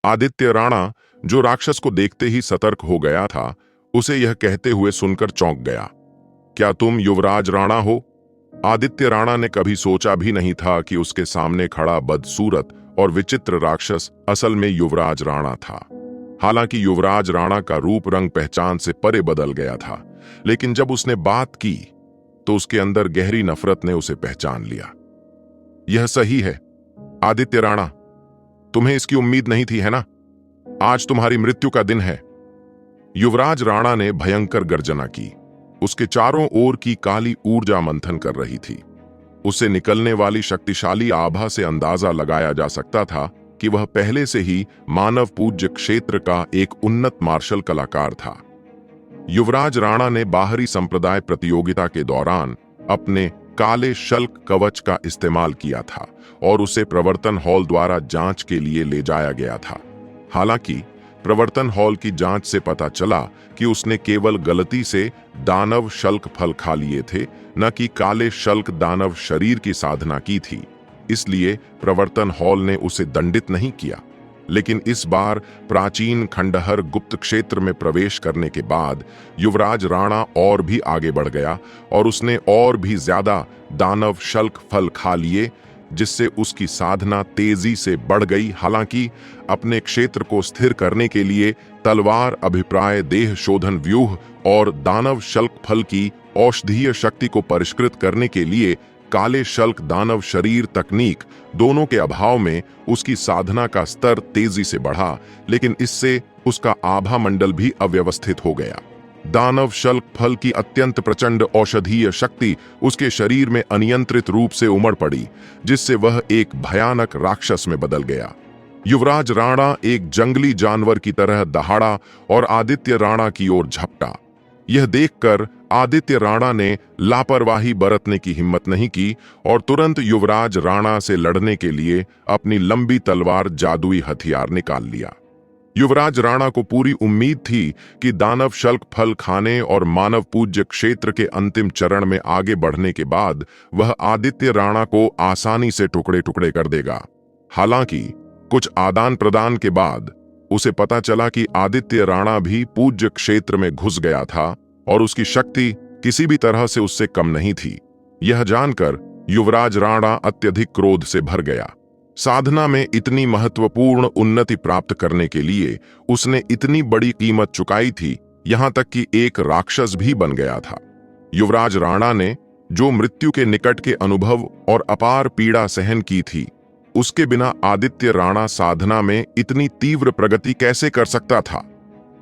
आदित्य राणा, जो राक्षस को देखते ही सतर्क हो गया था, उसे यह कहते हुए सुनकर चौंक गया। क्या तुम युवराज राणा हो? आदित्य राणा ने कभी सोचा भी नहीं था कि उसके सामने खड़ा बदसूरत और विचित्र राक्षस असल में युवराज राणा था। हालांकि युवराज राणा का रूप रंग पहचान से परे बदल गया था, लेकिन जब उसने बात की तो उसके अंदर गहरी नफरत ने उसे पहचान लिया। यह सही है आदित्य राणा, तुम्हें इसकी उम्मीद नहीं थी, है ना? आज तुम्हारी मृत्यु का दिन है। युवराज राणा ने भयंकर गर्जना की। उसके चारों ओर की काली ऊर्जा मंथन कर रही थी। उससे निकलने वाली शक्तिशाली आभा से अंदाजा लगाया जा सकता था कि वह पहले से ही मानव पूज्य क्षेत्र का एक उन्नत मार्शल कलाकार था। युवराज राणा ने बाहरी संप्रदाय प्रतियोगिता के दौरान अपने काले शल्क कवच का इस्तेमाल किया था और उसे प्रवर्तन हॉल द्वारा जांच के लिए ले जाया गया था। हालांकि प्रवर्तन हॉल की जांच से पता चला कि उसने केवल गलती से दानव शल्क फल खा लिए थे, न कि काले शल्क दानव शरीर की साधना की थी। इसलिए प्रवर्तन हॉल ने उसे दंडित नहीं किया। लेकिन इस बार प्राचीन खंडहर गुप्त क्षेत्र में प्रवेश करने के बाद युवराज राणा और भी आगे बढ़ गया और उसने और भी ज्यादा दानव शल्क फल खा लिए, जिससे उसकी साधना तेजी से बढ़ गई। हालांकि अपने क्षेत्र को स्थिर करने के लिए तलवार, अभिप्राय, देह शोधन व्यूह और दानव शल्क फल की औषधीय शक्ति को परिष्कृत करने के लिए काले शल्क दानव शरीर तकनीक दोनों के अभाव में उसकी साधना का स्तर तेजी से बढ़ा, लेकिन इससे उसका आभा मंडल भी अव्यवस्थित हो गया। दानव शल्क फल की अत्यंत प्रचंड औषधीय शक्ति उसके शरीर में अनियंत्रित रूप से उमड़ पड़ी, जिससे वह एक भयानक राक्षस में बदल गया। युवराज राणा एक जंगली जानवर की तरह दहाड़ा और आदित्य राणा की ओर झपटा। यह देखकर आदित्य राणा ने लापरवाही बरतने की हिम्मत नहीं की और तुरंत युवराज राणा से लड़ने के लिए अपनी लंबी तलवार जादुई हथियार निकाल लिया। युवराज राणा को पूरी उम्मीद थी कि दानव शल्क फल खाने और मानव पूज्य क्षेत्र के अंतिम चरण में आगे बढ़ने के बाद वह आदित्य राणा को आसानी से टुकड़े टुकड़े कर देगा। हालांकि कुछ आदान प्रदान के बाद उसे पता चला कि आदित्य राणा भी पूज्य क्षेत्र में घुस गया था और उसकी शक्ति किसी भी तरह से उससे कम नहीं थी। यह जानकर युवराज राणा अत्यधिक क्रोध से भर गया। साधना में इतनी महत्वपूर्ण उन्नति प्राप्त करने के लिए उसने इतनी बड़ी कीमत चुकाई थी, यहां तक कि एक राक्षस भी बन गया था। युवराज राणा ने जो मृत्यु के निकट के अनुभव और अपार पीड़ा सहन की थी, उसके बिना आदित्य राणा साधना में इतनी तीव्र प्रगति कैसे कर सकता था?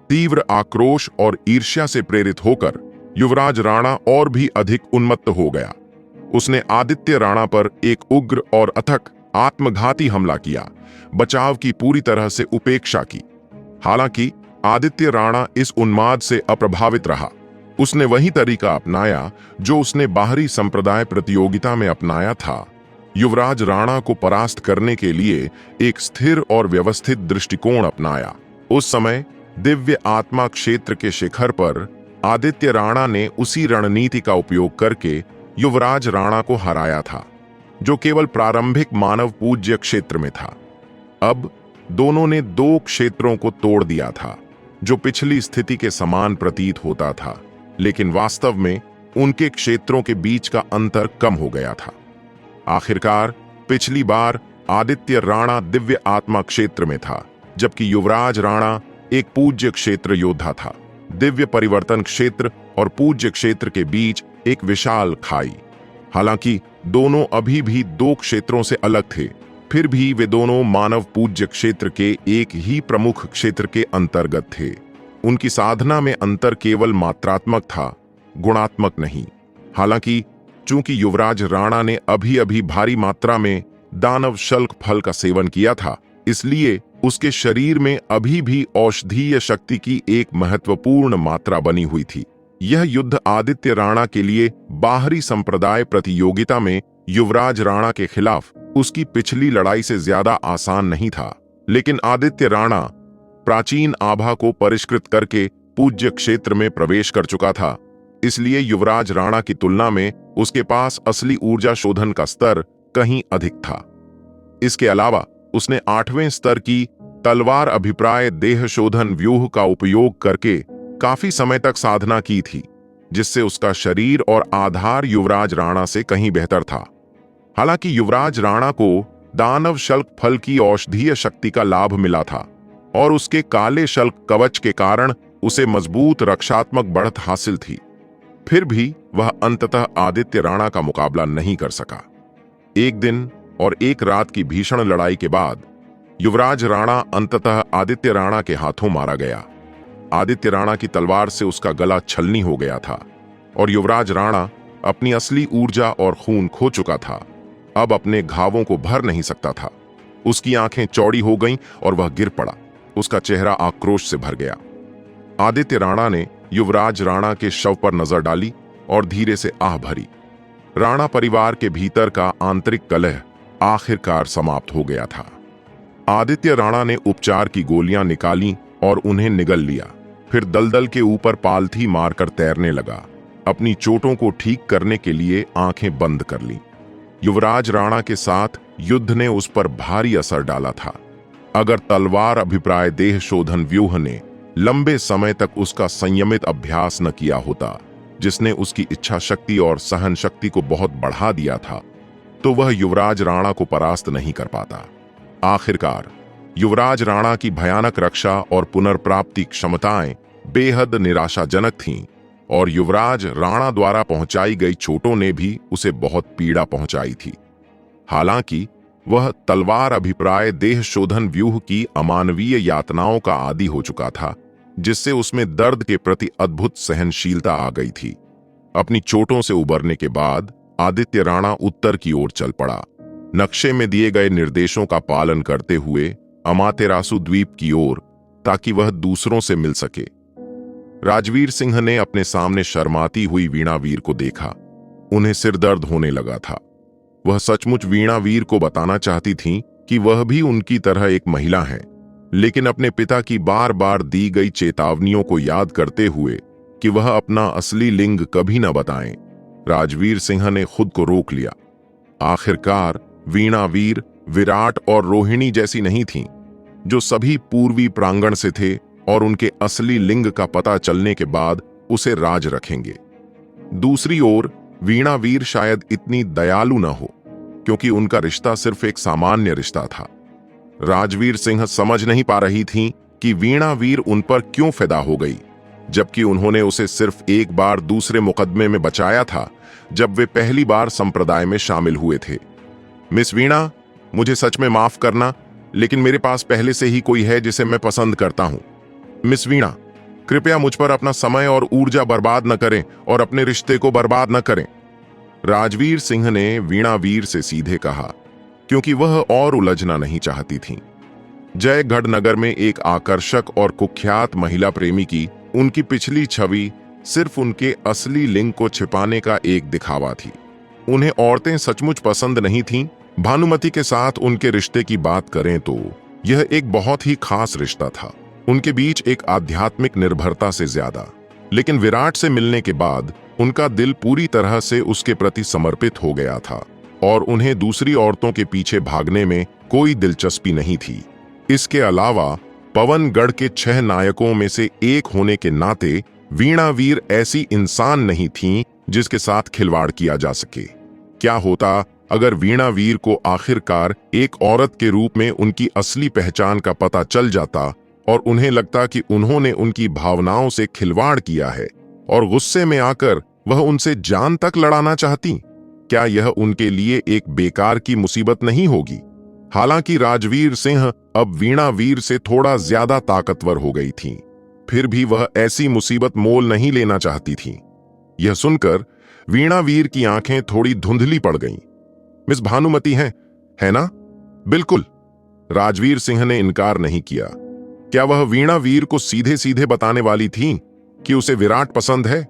तीव्र आक्रोश और ईर्ष्या से प्रेरित होकर युवराज राणा और भी अधिक उन्मत्त हो गया। उसने आदित्य राणा पर एक उग्र और अथक आत्मघाती हमला किया, बचाव की पूरी तरह से उपेक्षा की। हालांकि आदित्य राणा इस उन्माद से अप्रभावित रहा। उसने वही तरीका अपनाया जो उसने बाहरी संप्रदाय प्रतियोगिता में अपनाया था। युवराज राणा को परास्त करने के लिए एक स्थिर और व्यवस्थित दृष्टिकोण अपनाया। उस समय दिव्य आत्मा क्षेत्र के शिखर पर आदित्य राणा ने उसी रणनीति का उपयोग करके युवराज राणा को हराया था, जो केवल प्रारंभिक मानव पूज्य क्षेत्र में था। अब दोनों ने दो क्षेत्रों को तोड़ दिया था, जो पिछली स्थिति के समान प्रतीत होता था, लेकिन वास्तव में उनके क्षेत्रों के बीच का अंतर कम हो गया था। आखिरकार पिछली बार आदित्य राणा दिव्य आत्मा क्षेत्र में था, जबकि युवराज राणा एक पूज्य क्षेत्र योद्धा था। दिव्य परिवर्तन क्षेत्र और पूज्य क्षेत्र के बीच एक विशाल खाई। हालांकि दोनों अभी भी दो क्षेत्रों से अलग थे, फिर भी वे दोनों मानव पूज्य क्षेत्र के एक ही प्रमुख क्षेत्र के अंतर्गत थे। उनकी साधना में अंतर केवल मात्रात्मक था, गुणात्मक नहीं। हालांकि चूंकि युवराज राणा ने अभी अभी भारी मात्रा में दानव शल्क फल का सेवन किया था, इसलिए उसके शरीर में अभी भी औषधीय शक्ति की एक महत्वपूर्ण मात्रा बनी हुई थी। यह युद्ध आदित्य राणा के लिए बाहरी संप्रदाय प्रतियोगिता में युवराज राणा के खिलाफ उसकी पिछली लड़ाई से ज्यादा आसान नहीं था। लेकिन आदित्य राणा प्राचीन आभा को परिष्कृत करके पूज्य क्षेत्र में प्रवेश कर चुका था, इसलिए युवराज राणा की तुलना में उसके पास असली ऊर्जा शोधन का स्तर कहीं अधिक था। इसके अलावा उसने 8वें स्तर की तलवार अभिप्राय देह शोधन व्यूह का उपयोग करके काफी समय तक साधना की थी, जिससे उसका शरीर और आधार युवराज राणा से कहीं बेहतर था। हालांकि युवराज राणा को दानव शल्क फल की औषधीय शक्ति का लाभ मिला था और उसके काले शल्क कवच के कारण उसे मजबूत रक्षात्मक बढ़त हासिल थी, फिर भी वह अंततः आदित्य राणा का मुकाबला नहीं कर सका। एक दिन और एक रात की भीषण लड़ाई के बाद युवराज राणा अंततः आदित्य राणा के हाथों मारा गया। आदित्य राणा की तलवार से उसका गला छलनी हो गया था और युवराज राणा अपनी असली ऊर्जा और खून खो चुका था। अब अपने घावों को भर नहीं सकता था। उसकी आंखें चौड़ी हो गईं और वह गिर पड़ा। उसका चेहरा आक्रोश से भर गया। आदित्य राणा ने युवराज राणा के शव पर नजर डाली और धीरे से आह भरी। राणा परिवार के भीतर का आंतरिक कलह आखिरकार समाप्त हो गया था। आदित्य राणा ने उपचार की गोलियां निकाली और उन्हें निगल लिया। फिर दलदल के ऊपर पालथी मारकर तैरने लगा। अपनी चोटों को ठीक करने के लिए आंखें बंद कर लीं। युवराज राणा के साथ युद्ध ने उस पर भारी असर डाला था। अगर तलवार अभिप्राय देह शोधन व्यूह ने लंबे समय तक उसका संयमित अभ्यास न किया होता, जिसने उसकी इच्छा शक्ति और सहन शक्ति को बहुत बढ़ा दिया था, तो वह युवराज राणा को परास्त नहीं कर पाता। आखिरकार युवराज राणा की भयानक रक्षा और पुनर्प्राप्ति क्षमताएं बेहद निराशाजनक थीं और युवराज राणा द्वारा पहुंचाई गई चोटों ने भी उसे बहुत पीड़ा पहुंचाई थी। हालांकि वह तलवार अभिप्राय देह शोधन व्यूह की अमानवीय यातनाओं का आदी हो चुका था, जिससे उसमें दर्द के प्रति अद्भुत सहनशीलता आ गई थी। अपनी चोटों से उबरने के बाद आदित्य राणा उत्तर की ओर चल पड़ा, नक्शे में दिए गए निर्देशों का पालन करते हुए अमातेरासु द्वीप की ओर, ताकि वह दूसरों से मिल सके। राजवीर सिंह ने अपने सामने शर्माती हुई वीणावीर को देखा। उन्हें सिरदर्द होने लगा था। वह सचमुच वीणावीर को बताना चाहती थीं कि वह भी उनकी तरह एक महिला है, लेकिन अपने पिता की बार बार दी गई चेतावनियों को याद करते हुए कि वह अपना असली लिंग कभी न बताएं, राजवीर सिंह ने खुद को रोक लिया। आखिरकार वीणावीर विराट और रोहिणी जैसी नहीं थीं, जो सभी पूर्वी प्रांगण से थे और उनके असली लिंग का पता चलने के बाद उसे राज रखेंगे। दूसरी ओर वीणावीर शायद इतनी दयालु न हो, क्योंकि उनका रिश्ता सिर्फ एक सामान्य रिश्ता था। राजवीर सिंह समझ नहीं पा रही थीं कि वीणावीर उन पर क्यों फिदा हो गई, जबकि उन्होंने उसे सिर्फ एक बार दूसरे मुकदमे में बचाया था, जब वे पहली बार संप्रदाय में शामिल हुए थे। मिस वीणा, मुझे सच में माफ करना, लेकिन मेरे पास पहले से ही कोई है जिसे मैं पसंद करता हूं। मिस वीणा, कृपया मुझ पर अपना समय और ऊर्जा बर्बाद न करें और अपने रिश्ते को बर्बाद न करें, राजवीर सिंह ने वीणावीर से सीधे कहा, क्योंकि वह और उलझना नहीं चाहती थीं। जयगढ़ नगर में एक आकर्षक और कुख्यात महिला प्रेमी की उनकी पिछली छवि सिर्फ उनके असली लिंग को छिपाने का एक दिखावा थी। उन्हें औरतें सचमुच पसंद नहीं थीं। भानुमति के साथ उनके रिश्ते की बात करें तो यह एक बहुत ही खास रिश्ता था, उनके बीच एक आध्यात्मिक निर्भरता से ज्यादा। लेकिन विराट से मिलने के बाद उनका दिल पूरी तरह से उसके प्रति समर्पित हो गया था और उन्हें दूसरी औरतों के पीछे भागने में कोई दिलचस्पी नहीं थी। इसके अलावा पवनगढ़ के 6 नायकों में से एक होने के नाते वीणावीर ऐसी इंसान नहीं थीं जिसके साथ खिलवाड़ किया जा सके। क्या होता अगर वीणावीर को आखिरकार एक औरत के रूप में उनकी असली पहचान का पता चल जाता और उन्हें लगता कि उन्होंने उनकी भावनाओं से खिलवाड़ किया है और गुस्से में आकर वह उनसे जान तक लड़ाना चाहती? क्या यह उनके लिए एक बेकार की मुसीबत नहीं होगी? हालांकि राजवीर सिंह अब वीणावीर से थोड़ा ज्यादा ताकतवर हो गई थीं, फिर भी वह ऐसी मुसीबत मोल नहीं लेना चाहती थीं। यह सुनकर वीणावीर की आंखें थोड़ी धुंधली पड़ गईं। मिस भानुमति हैं, है ना? बिल्कुल, राजवीर सिंह ने इनकार नहीं किया। क्या वह वीणावीर को सीधे सीधे बताने वाली थीं कि उसे विराट पसंद है?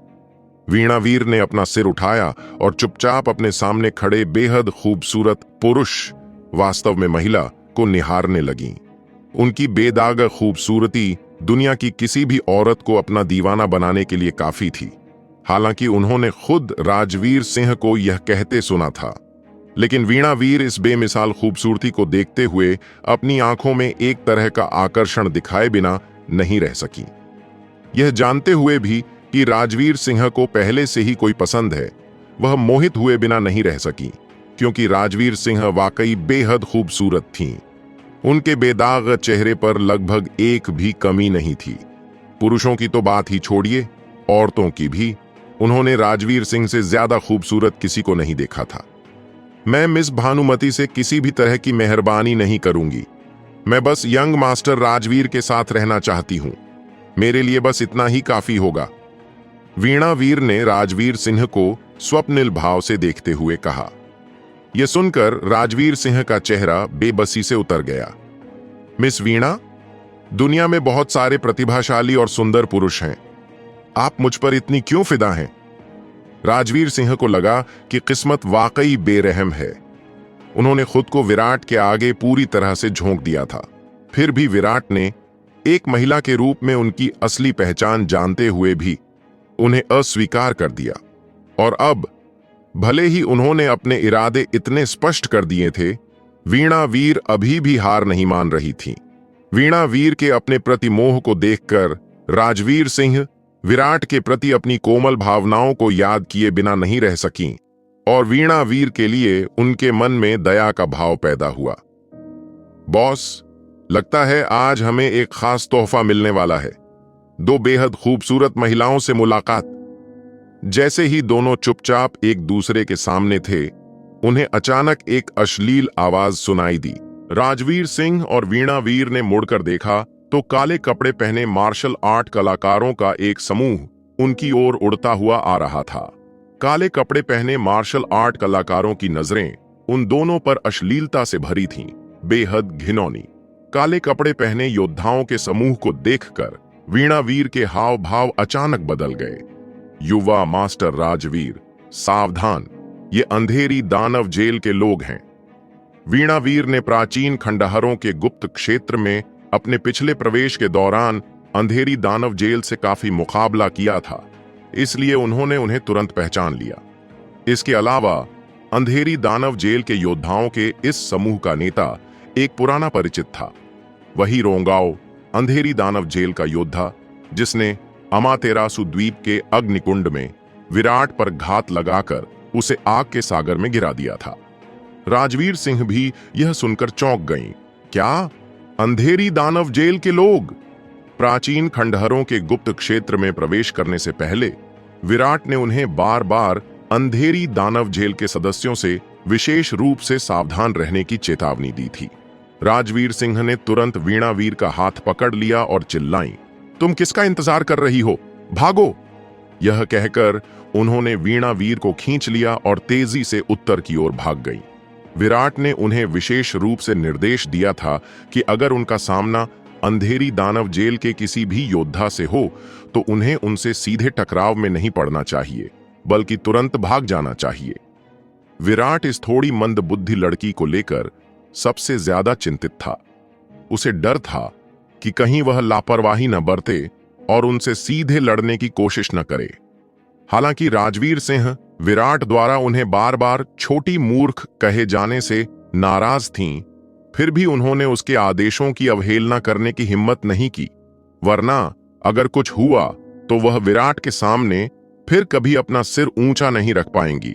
वीणावीर ने अपना सिर उठाया और चुपचाप अपने सामने खड़े बेहद खूबसूरत पुरुष, वास्तव में महिला, को निहारने लगीं। उनकी बेदाग खूबसूरती दुनिया की किसी भी औरत को अपना दीवाना बनाने के लिए काफी थी। हालांकि उन्होंने खुद राजवीर सिंह को यह कहते सुना था, लेकिन वीणा वीर इस बेमिसाल खूबसूरती को देखते हुए अपनी आंखों में एक तरह का आकर्षण दिखाए बिना नहीं रह सकी। यह जानते हुए भी कि राजवीर सिंह को पहले से ही कोई पसंद है, वह मोहित हुए बिना नहीं रह सकी, क्योंकि राजवीर सिंह वाकई बेहद खूबसूरत थीं। उनके बेदाग चेहरे पर लगभग एक भी कमी नहीं थी। पुरुषों की तो बात ही छोड़िए, औरतों की भी उन्होंने राजवीर सिंह से ज्यादा खूबसूरत किसी को नहीं देखा था। मैं मिस भानुमति से किसी भी तरह की मेहरबानी नहीं करूंगी। मैं बस यंग मास्टर राजवीर के साथ रहना चाहती हूं। मेरे लिए बस इतना ही काफी होगा। वीणा वीर ने राजवीर सिंह को स्वप्निल भाव से देखते हुए कहा। यह सुनकर राजवीर सिंह का चेहरा बेबसी से उतर गया। मिस वीणा, दुनिया में बहुत सारे प्रतिभाशाली और सुंदर पुरुष हैं, आप मुझ पर इतनी क्यों फिदा हैं? राजवीर सिंह को लगा कि किस्मत वाकई बेरहम है। उन्होंने खुद को विराट के आगे पूरी तरह से झोंक दिया था। फिर भी विराट ने एक महिला के रूप में उनकी असली पहचान जानते हुए भी उन्हें अस्वीकार कर दिया। और अब भले ही उन्होंने अपने इरादे इतने स्पष्ट कर दिए थे, वीणा वीर अभी भी हार नहीं मान रही थी। वीणा वीर के अपने प्रति मोह को देखकर राजवीर सिंह विराट के प्रति अपनी कोमल भावनाओं को याद किए बिना नहीं रह सकीं, और वीणा वीर के लिए उनके मन में दया का भाव पैदा हुआ। बॉस, लगता है आज हमें एक खास तोहफा मिलने वाला है। दो बेहद खूबसूरत महिलाओं से मुलाकात। जैसे ही दोनों चुपचाप एक दूसरे के सामने थे, उन्हें अचानक एक अश्लील आवाज सुनाई दी। राजवीर सिंह और वीणा वीर ने मुड़कर देखा तो काले कपड़े पहने मार्शल आर्ट कलाकारों का एक समूह उनकी ओर उड़ता हुआ आ रहा था। काले कपड़े पहने मार्शल आर्ट कलाकारों की नजरें उन दोनों पर अश्लीलता से भरी थीं, बेहद घिनौनी। काले कपड़े पहने योद्धाओं के समूह को देखकर वीणा वीर के हाव भाव अचानक बदल गए। युवा मास्टर राजवीर, सावधान, ये अंधेरी दानव जेल के लोग हैं। वीणा वीर ने प्राचीन खंडहरों के गुप्त क्षेत्र में अपने पिछले प्रवेश के दौरान अंधेरी दानव जेल से काफी मुकाबला किया था, इसलिए उन्होंने उन्हें तुरंत पहचान लिया। इसके अलावा अंधेरी दानव जेल के योद्धाओं के इस समूह का नेता एक पुराना परिचित था, वही रोंगाओ, अंधेरी दानव जेल का योद्धा जिसने अमातेरासु द्वीप के अग्निकुंड में विराट पर घात लगाकर उसे आग के सागर में गिरा दिया था। राजवीर सिंह भी यह सुनकर चौंक गईं। क्या अंधेरी दानव जेल के लोग? प्राचीन खंडहरों के गुप्त क्षेत्र में प्रवेश करने से पहले विराट ने उन्हें बार बार अंधेरी दानव जेल के सदस्यों से विशेष रूप से सावधान रहने की चेतावनी दी थी। राजवीर सिंह ने तुरंत वीणा वीर का हाथ पकड़ लिया और चिल्लाई, तुम किसका इंतजार कर रही हो? भागो! यह कहकर उन्होंने वीणा वीर को खींच लिया और तेजी से उत्तर की ओर भाग गई। विराट ने उन्हें विशेष रूप से निर्देश दिया था कि अगर उनका सामना अंधेरी दानव जेल के किसी भी योद्धा से हो तो उन्हें उनसे सीधे टकराव में नहीं पड़ना चाहिए, बल्कि तुरंत भाग जाना चाहिए। विराट इस थोड़ी मंदबुद्धि लड़की को लेकर सबसे ज्यादा चिंतित था। उसे डर था कि कहीं वह लापरवाही न बरते और उनसे सीधे लड़ने की कोशिश न करे। हालांकि राजवीर सिंह विराट द्वारा उन्हें बार बार छोटी मूर्ख कहे जाने से नाराज थीं, फिर भी उन्होंने उसके आदेशों की अवहेलना करने की हिम्मत नहीं की, वरना अगर कुछ हुआ तो वह विराट के सामने फिर कभी अपना सिर ऊंचा नहीं रख पाएंगी।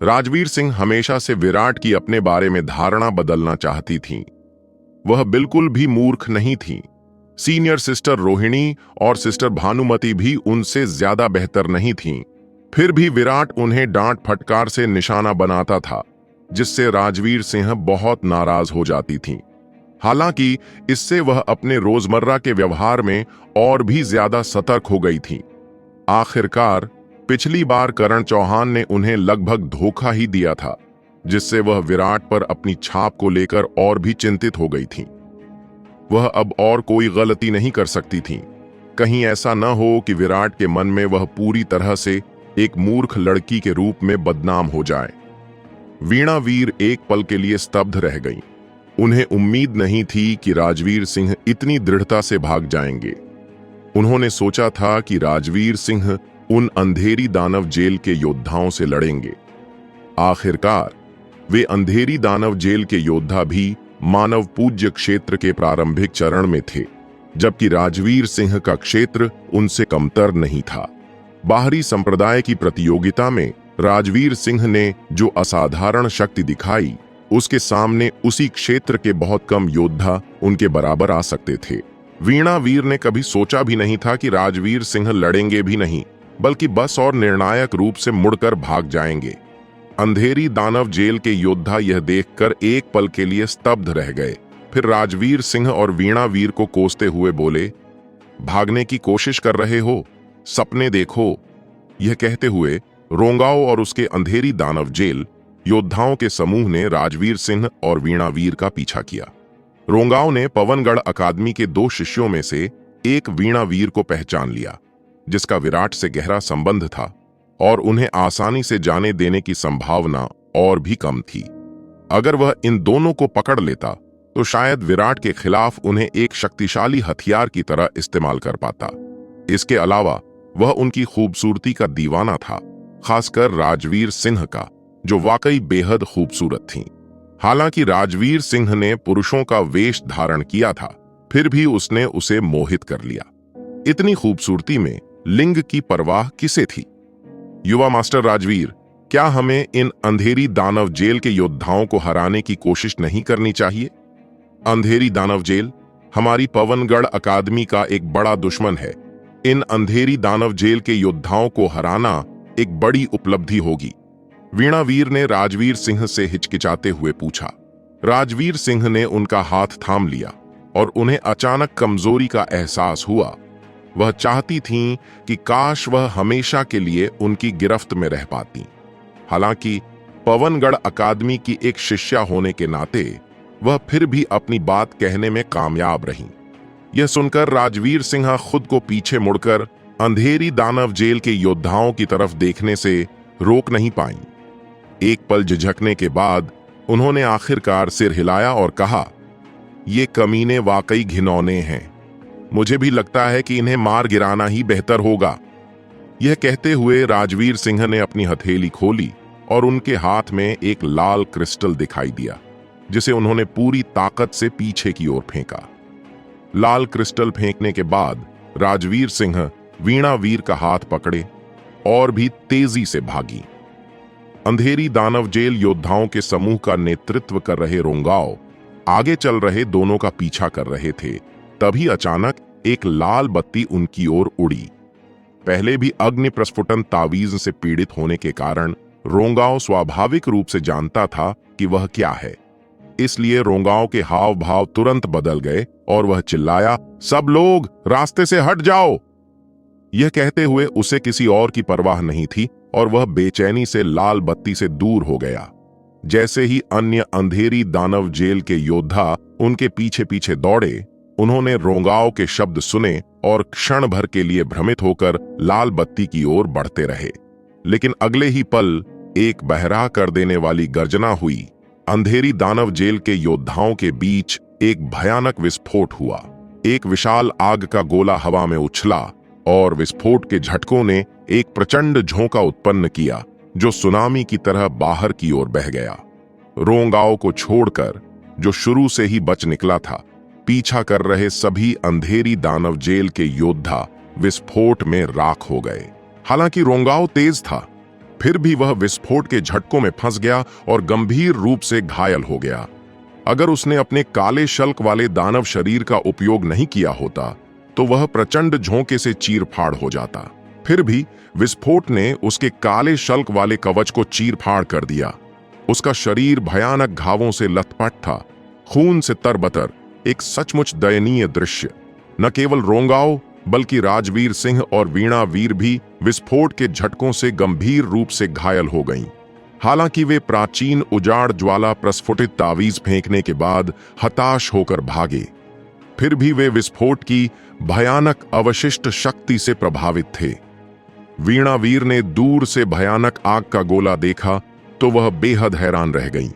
राजवीर सिंह हमेशा से विराट की अपने बारे में धारणा बदलना चाहती थीं। वह बिल्कुल भी मूर्ख नहीं थीं। सीनियर सिस्टर रोहिणी और सिस्टर भानुमति भी उनसे ज्यादा बेहतर नहीं थीं। फिर भी विराट उन्हें डांट फटकार से निशाना बनाता था, जिससे राजवीर सिंह बहुत नाराज हो जाती थीं। हालांकि इससे वह अपने रोजमर्रा के व्यवहार में और भी ज्यादा सतर्क हो गई थीं। आखिरकार पिछली बार करण चौहान ने उन्हें लगभग धोखा ही दिया था, जिससे वह विराट पर अपनी छाप को लेकर और भी चिंतित हो गई थीं। वह अब और कोई गलती नहीं कर सकती थीं। कहीं ऐसा न हो कि विराट के मन में वह पूरी तरह से एक मूर्ख लड़की के रूप में बदनाम हो जाए। वीणा वीर एक पल के लिए स्तब्ध रह गईं। उन्हें उम्मीद नहीं थी कि राजवीर सिंह इतनी दृढ़ता से भाग जाएंगे। उन्होंने सोचा था कि राजवीर सिंह उन अंधेरी दानव जेल के योद्धाओं से लड़ेंगे। आखिरकार वे अंधेरी दानव जेल के योद्धा भी मानव पूज्य क्षेत्र के प्रारंभिक चरण में थे, जबकि राजवीर सिंह का क्षेत्र उनसे कमतर नहीं था। बाहरी संप्रदाय की प्रतियोगिता में राजवीर सिंह ने जो असाधारण शक्ति दिखाई, उसके सामने उसी क्षेत्र के बहुत कम योद्धा उनके बराबर आ सकते थे। वीणावीर ने कभी सोचा भी नहीं था कि राजवीर सिंह लड़ेंगे भी नहीं, बल्कि बस और निर्णायक रूप से मुड़कर भाग जाएंगे। अंधेरी दानव जेल के योद्धा यह देखकर एक पल के लिए स्तब्ध रह गए। फिर राजवीर सिंह और वीणावीर को कोसते हुए बोले, भागने की कोशिश कर रहे हो, सपने देखो। यह कहते हुए रोंगाओ और उसके अंधेरी दानव जेल योद्धाओं के समूह ने राजवीर सिंह और वीणावीर का पीछा किया। रोंगाओ ने पवनगढ़ अकादमी के 2 शिष्यों में से एक वीणावीर को पहचान लिया, जिसका विराट से गहरा संबंध था और उन्हें आसानी से जाने देने की संभावना और भी कम थी। अगर वह इन दोनों को पकड़ लेता तो शायद विराट के खिलाफ उन्हें एक शक्तिशाली हथियार की तरह इस्तेमाल कर पाता। इसके अलावा वह उनकी खूबसूरती का दीवाना था, खासकर राजवीर सिंह का, जो वाकई बेहद खूबसूरत थीं। हालांकि राजवीर सिंह ने पुरुषों का वेश धारण किया था, फिर भी उसने उसे मोहित कर लिया। इतनी खूबसूरती में लिंग की परवाह किसे थी? युवा मास्टर राजवीर, क्या हमें इन अंधेरी दानव जेल के योद्धाओं को हराने की कोशिश नहीं करनी चाहिए? अंधेरी दानव जेल हमारी पवनगढ़ अकादमी का एक बड़ा दुश्मन है। इन अंधेरी दानव जेल के योद्धाओं को हराना एक बड़ी उपलब्धि होगी। वीणावीर ने राजवीर सिंह से हिचकिचाते हुए पूछा। राजवीर सिंह ने उनका हाथ थाम लिया और उन्हें अचानक कमजोरी का एहसास हुआ। वह चाहती थीं कि काश वह हमेशा के लिए उनकी गिरफ्त में रह पाती। हालांकि पवनगढ़ अकादमी की एक शिष्या होने के नाते वह फिर भी अपनी बात कहने में कामयाब रहीं। यह सुनकर राजवीर सिंह खुद को पीछे मुड़कर अंधेरी दानव जेल के योद्धाओं की तरफ देखने से रोक नहीं पाईं। एक पल झिझकने के बाद उन्होंने आखिरकार सिर हिलाया और कहा, ये कमीने वाकई घिनौने हैं। मुझे भी लगता है कि इन्हें मार गिराना ही बेहतर होगा। यह कहते हुए राजवीर सिंह ने अपनी हथेली खोली और उनके हाथ में एक लाल क्रिस्टल दिखाई दिया, जिसे उन्होंने पूरी ताकत से पीछे की ओर फेंका। लाल क्रिस्टल फेंकने के बाद राजवीर सिंह वीणावीर का हाथ पकड़े और भी तेजी से भागी। अंधेरी दानव जेल योद्धाओं के समूह का नेतृत्व कर रहे रोंगाओ आगे चल रहे दोनों का पीछा कर रहे थे। तभी अचानक एक लाल बत्ती उनकी ओर उड़ी। पहले भी अग्नि प्रस्फुटन तावीज से पीड़ित होने के कारण रोंगाओ स्वाभाविक रूप से जानता था कि वह क्या है। इसलिए रोंगाओ के हाव भाव तुरंत बदल गए और वह चिल्लाया, सब लोग रास्ते से हट जाओ। यह कहते हुए उसे किसी और की परवाह नहीं थी और वह बेचैनी से लाल बत्ती से दूर हो गया। जैसे ही अन्य अंधेरी दानव जेल के योद्धा उनके पीछे पीछे दौड़े, उन्होंने रोंगाओ के शब्द सुने और क्षण भर के लिए भ्रमित होकर लाल बत्ती की ओर बढ़ते रहे। लेकिन अगले ही पल एक बहरा कर देने वाली गर्जना हुई। अंधेरी दानव जेल के योद्धाओं के बीच एक भयानक विस्फोट हुआ। एक विशाल आग का गोला हवा में उछला और विस्फोट के झटकों ने एक प्रचंड झोंका उत्पन्न किया, जो सुनामी की तरह बाहर की ओर बह गया। रोंगाओ को छोड़कर, जो शुरू से ही बच निकला था, पीछा कर रहे सभी अंधेरी दानव जेल के योद्धा विस्फोट में राख हो गए। हालांकि रोंगाओ तेज था, फिर भी वह विस्फोट के झटकों में फंस गया और गंभीर रूप से घायल हो गया। अगर उसने अपने काले शल्क वाले दानव शरीर का उपयोग नहीं किया होता तो वह प्रचंड झोंके से चीर-फाड़ हो जाता। फिर भी विस्फोट ने उसके काले शल्क वाले कवच को चीर-फाड़ कर दिया। उसका शरीर भयानक घावों से लथपथ था, खून से तरबतर, एक सचमुच दयनीय दृश्य। न केवल रोंगाओ बल्कि राजवीर सिंह और वीणावीर भी विस्फोट के झटकों से गंभीर रूप से घायल हो गईं। हालांकि वे प्राचीन उजाड़ ज्वाला प्रस्फुटित तावीज फेंकने के बाद हताश होकर भागे, फिर भी वे विस्फोट की भयानक अवशिष्ट शक्ति से प्रभावित थे। वीणावीर ने दूर से भयानक आग का गोला देखा तो वह बेहद हैरान रह गईं।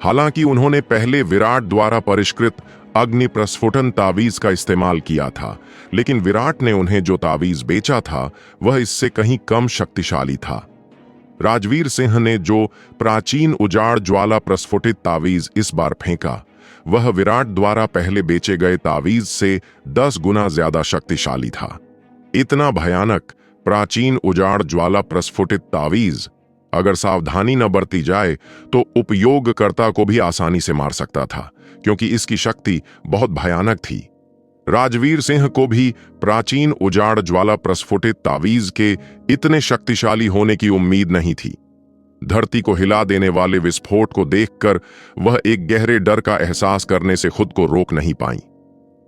हालांकि उन्होंने पहले विराट द्वारा परिष्कृत अग्नि प्रस्फुटन तावीज का इस्तेमाल किया था, लेकिन विराट ने उन्हें जो तावीज बेचा था वह इससे कहीं कम शक्तिशाली था। राजवीर सिंह ने जो प्राचीन उजाड़ ज्वाला प्रस्फुटित तावीज इस बार फेंका, वह विराट द्वारा पहले बेचे गए तावीज से 10 गुना ज्यादा शक्तिशाली था। इतना भयानक प्राचीन उजाड़ ज्वाला प्रस्फुटित तावीज अगर सावधानी न बरती जाए तो उपयोगकर्ता को भी आसानी से मार सकता था, क्योंकि इसकी शक्ति बहुत भयानक थी। राजवीर सिंह को भी प्राचीन उजाड़ ज्वाला प्रस्फुटित तावीज के इतने शक्तिशाली होने की उम्मीद नहीं थी। धरती को हिला देने वाले विस्फोट को देखकर वह एक गहरे डर का एहसास करने से खुद को रोक नहीं पाई।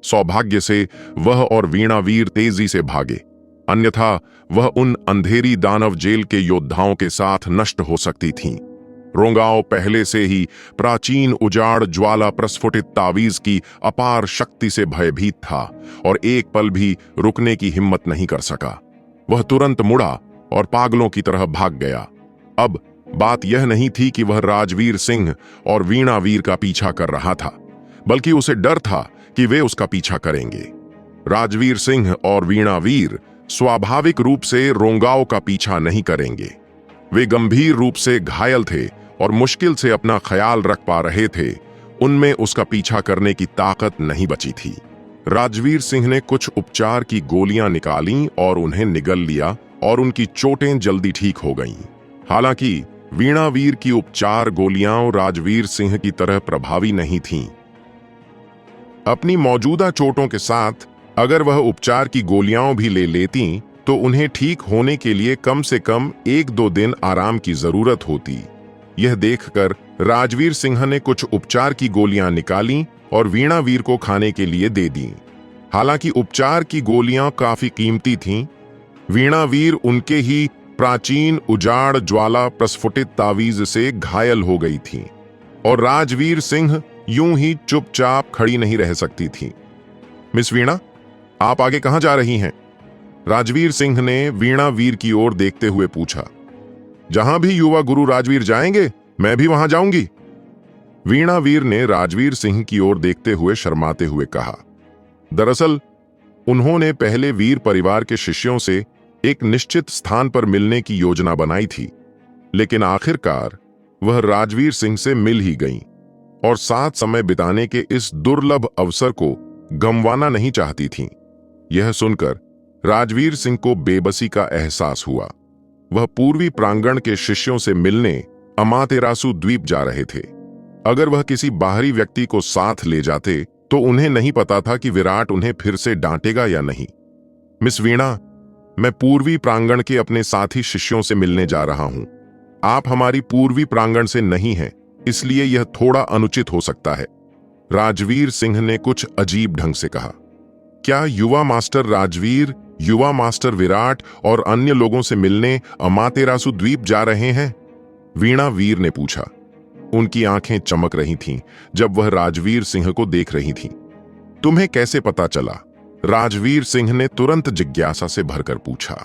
सौभाग्य से वह और वीणावीर तेजी से भागे, अन्यथा वह उन अंधेरी दानव जेल के योद्धाओं के साथ नष्ट हो सकती थीं। रोंगाओ पहले से ही प्राचीन उजाड़ ज्वाला प्रस्फुटित तावीज की अपार शक्ति से भयभीत था और एक पल भी रुकने की हिम्मत नहीं कर सका। वह तुरंत मुड़ा और पागलों की तरह भाग गया। अब बात यह नहीं थी कि वह राजवीर सिंह और वीणावीर का पीछा कर रहा था, बल्कि उसे डर था कि वे उसका पीछा करेंगे। राजवीर सिंह और वीणावीर स्वाभाविक रूप से रोंगाओ का पीछा नहीं करेंगे। वे गंभीर रूप से घायल थे और मुश्किल से अपना ख्याल रख पा रहे थे। उनमें उसका पीछा करने की ताकत नहीं बची थी। राजवीर सिंह ने कुछ उपचार की गोलियां निकालीं और उन्हें निगल लिया और उनकी चोटें जल्दी ठीक हो गईं। हालांकि वीणावीर की उपचार गोलियां राजवीर सिंह की तरह प्रभावी नहीं थीं। अपनी मौजूदा चोटों के साथ अगर वह उपचार की गोलियां भी ले लेती तो उन्हें ठीक होने के लिए कम से कम 1-2 दिन आराम की जरूरत होती। यह देखकर राजवीर सिंह ने कुछ उपचार की गोलियां निकालीं और वीणावीर को खाने के लिए दे दीं। हालांकि उपचार की गोलियां काफी कीमती थीं, वीणावीर उनके ही प्राचीन उजाड़ ज्वाला प्रस्फुटित तावीज से घायल हो गई थीं और राजवीर सिंह यूं ही चुपचाप खड़ी नहीं रह सकती थीं। मिस वीणा, आप आगे कहां जा रही हैं? राजवीर सिंह ने वीणावीर की ओर देखते हुए पूछा। जहां भी युवा गुरु राजवीर जाएंगे, मैं भी वहां जाऊंगी। वीणावीर ने राजवीर सिंह की ओर देखते हुए शर्माते हुए कहा। दरअसल उन्होंने पहले वीर परिवार के शिष्यों से एक निश्चित स्थान पर मिलने की योजना बनाई थी, लेकिन आखिरकार वह राजवीर सिंह से मिल ही गईं और साथ समय बिताने के इस दुर्लभ अवसर को गंवाना नहीं चाहती थीं। यह सुनकर राजवीर सिंह को बेबसी का एहसास हुआ। वह पूर्वी प्रांगण के शिष्यों से मिलने अमातेरासु द्वीप जा रहे थे। अगर वह किसी बाहरी व्यक्ति को साथ ले जाते तो उन्हें नहीं पता था कि विराट उन्हें फिर से डांटेगा या नहीं। मिस वीणा, मैं पूर्वी प्रांगण के अपने साथी शिष्यों से मिलने जा रहा हूं। आप हमारी पूर्वी प्रांगण से नहीं हैं, इसलिए यह थोड़ा अनुचित हो सकता है। राजवीर सिंह ने कुछ अजीब ढंग से कहा। क्या युवा मास्टर राजवीर, युवा मास्टर विराट और अन्य लोगों से मिलने अमातेरासु द्वीप जा रहे हैं? वीणावीर ने पूछा। उनकी आंखें चमक रही थीं जब वह राजवीर सिंह को देख रही थीं। तुम्हें कैसे पता चला? राजवीर सिंह ने तुरंत जिज्ञासा से भरकर पूछा।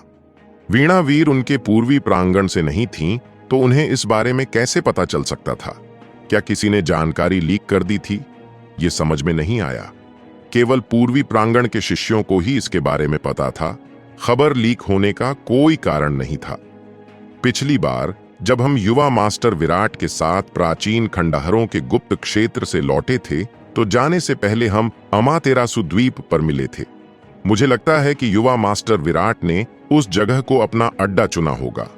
वीणावीर उनके पूर्वी प्रांगण से नहीं थीं, तो उन्हें इस बारे में कैसे पता चल सकता था? क्या किसी ने जानकारी लीक कर दी थी? ये समझ में नहीं आया। केवल पूर्वी प्रांगण के शिष्यों को ही इसके बारे में पता था। खबर लीक होने का कोई कारण नहीं था। पिछली बार जब हम युवा मास्टर विराट के साथ प्राचीन खंडहरों के गुप्त क्षेत्र से लौटे थे, तो जाने से पहले हम अमातेरासु द्वीप पर मिले थे। मुझे लगता है कि युवा मास्टर विराट ने उस जगह को अपना अड्डा चुना होगा।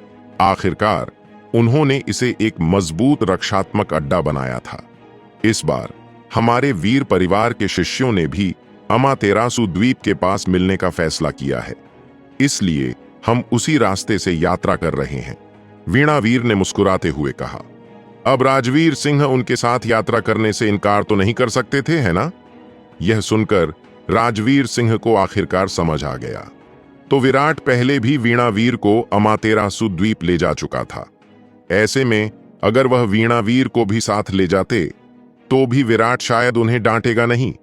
आखिरकार उन्होंने इसे एक मजबूत रक्षात्मक अड्डा बनाया था। इस बार हमारे वीर परिवार के शिष्यों ने भी अमातेरासु द्वीप के पास मिलने का फैसला किया है, इसलिए हम उसी रास्ते से यात्रा कर रहे हैं। वीणावीर ने मुस्कुराते हुए कहा। अब राजवीर सिंह उनके साथ यात्रा करने से इनकार तो नहीं कर सकते थे, है ना? यह सुनकर राजवीर सिंह को आखिरकार समझ आ गया। तो विराट पहले भी वीणावीर को अमातेरासु द्वीप ले जा चुका था। ऐसे में अगर वह वीणावीर को भी साथ ले जाते तो भी विराट शायद उन्हें डांटेगा नहीं।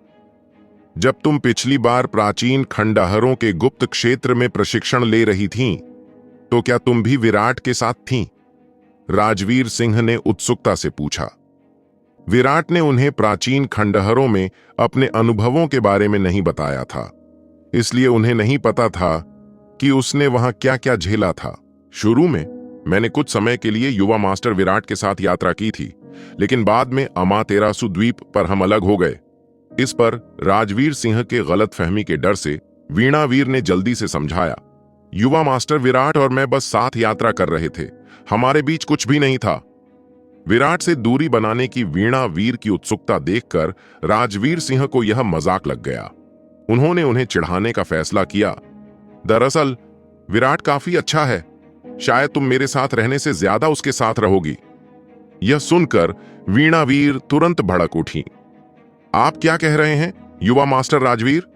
जब तुम पिछली बार प्राचीन खंडहरों के गुप्त क्षेत्र में प्रशिक्षण ले रही थीं, तो क्या तुम भी विराट के साथ थीं? राजवीर सिंह ने उत्सुकता से पूछा। विराट ने उन्हें प्राचीन खंडहरों में अपने अनुभवों के बारे में नहीं बताया था, इसलिए उन्हें नहीं पता था कि उसने वहां क्या क्या झेला था। शुरू में मैंने कुछ समय के लिए युवा मास्टर विराट के साथ यात्रा की थी, लेकिन बाद में अमातेरासु द्वीप पर हम अलग हो गए। इस पर राजवीर सिंह के गलतफहमी के डर से वीणावीर ने जल्दी से समझाया, युवा मास्टर विराट और मैं बस साथ यात्रा कर रहे थे, हमारे बीच कुछ भी नहीं था। विराट से दूरी बनाने की वीणावीर की उत्सुकता देखकर राजवीर सिंह को यह मजाक लग गया। उन्होंने उन्हें चिढ़ाने का फैसला किया। दरअसल विराट काफी अच्छा है, शायद तुम मेरे साथ रहने से ज्यादा उसके साथ रहोगी। यह सुनकर वीणावीर तुरंत भड़क उठी। आप क्या कह रहे हैं युवा मास्टर राजवीर?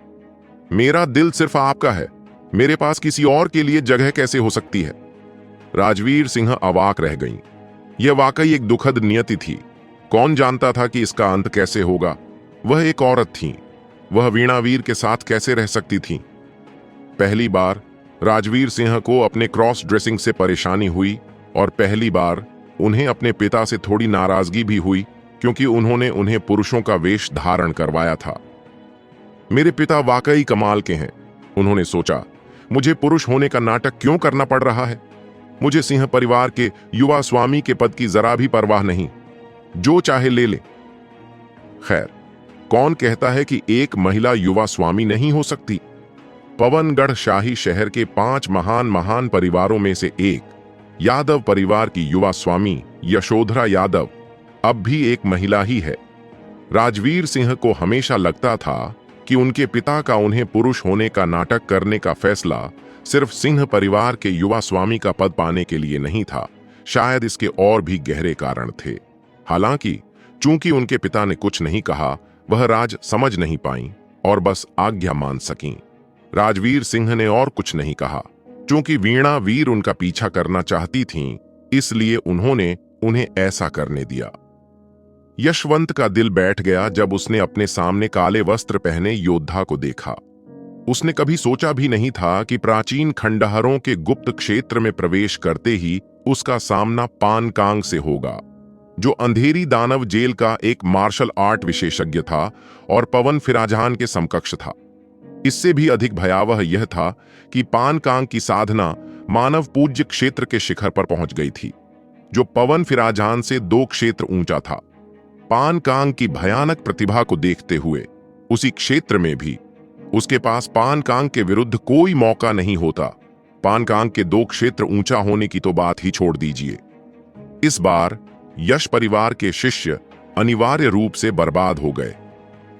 मेरा दिल सिर्फ आपका है, मेरे पास किसी और के लिए जगह कैसे हो सकती है? राजवीर सिंह अवाक रह गईं। यह वाकई एक दुखद नियति थी। कौन जानता था कि इसका अंत कैसे होगा। वह एक औरत थी, वह वीणावीर के साथ कैसे रह सकती थी? पहली बार राजवीर सिंह को अपने क्रॉस ड्रेसिंग से परेशानी हुई और पहली बार उन्हें अपने पिता से थोड़ी नाराजगी भी हुई, क्योंकि उन्होंने उन्हें पुरुषों का वेश धारण करवाया था। मेरे पिता वाकई कमाल के हैं, उन्होंने सोचा। मुझे पुरुष होने का नाटक क्यों करना पड़ रहा है? मुझे सिंह परिवार के युवा स्वामी के पद की जरा भी परवाह नहीं, जो चाहे ले ले। खैर, कौन कहता है कि एक महिला युवा स्वामी नहीं हो सकती? पवनगढ़ शाही शहर के 5 महान परिवारों में से एक यादव परिवार की युवा स्वामी यशोधरा यादव अब भी एक महिला ही है। राजवीर सिंह को हमेशा लगता था कि उनके पिता का उन्हें पुरुष होने का नाटक करने का फैसला सिर्फ सिंह परिवार के युवा स्वामी का पद पाने के लिए नहीं था, शायद इसके और भी गहरे कारण थे। हालांकि चूंकि उनके पिता ने कुछ नहीं कहा, वह राज समझ नहीं पाई और बस आज्ञा मान सकीं। राजवीर सिंह ने और कुछ नहीं कहा। चूंकि वीणावीर उनका पीछा करना चाहती थीं, इसलिए उन्होंने उन्हें ऐसा करने दिया। यशवंत का दिल बैठ गया जब उसने अपने सामने काले वस्त्र पहने योद्धा को देखा। उसने कभी सोचा भी नहीं था कि प्राचीन खंडहरों के गुप्त क्षेत्र में प्रवेश करते ही उसका सामना पानकांग से होगा, जो अंधेरी दानव जेल का एक मार्शल आर्ट विशेषज्ञ था और पवन फिराजान के समकक्ष था। इससे भी अधिक भयावह यह था कि पानकांग की साधना मानव पूज्य क्षेत्र के शिखर पर पहुंच गई थी, जो पवन फिराजान से 2 क्षेत्र ऊंचा था। पानकांग की भयानक प्रतिभा को देखते हुए उसी क्षेत्र में भी उसके पास पानकांग के विरुद्ध कोई मौका नहीं होता। पानकांग के 2 क्षेत्र ऊंचा होने की तो बात ही छोड़ दीजिए। इस बार यश परिवार के शिष्य अनिवार्य रूप से बर्बाद हो गए।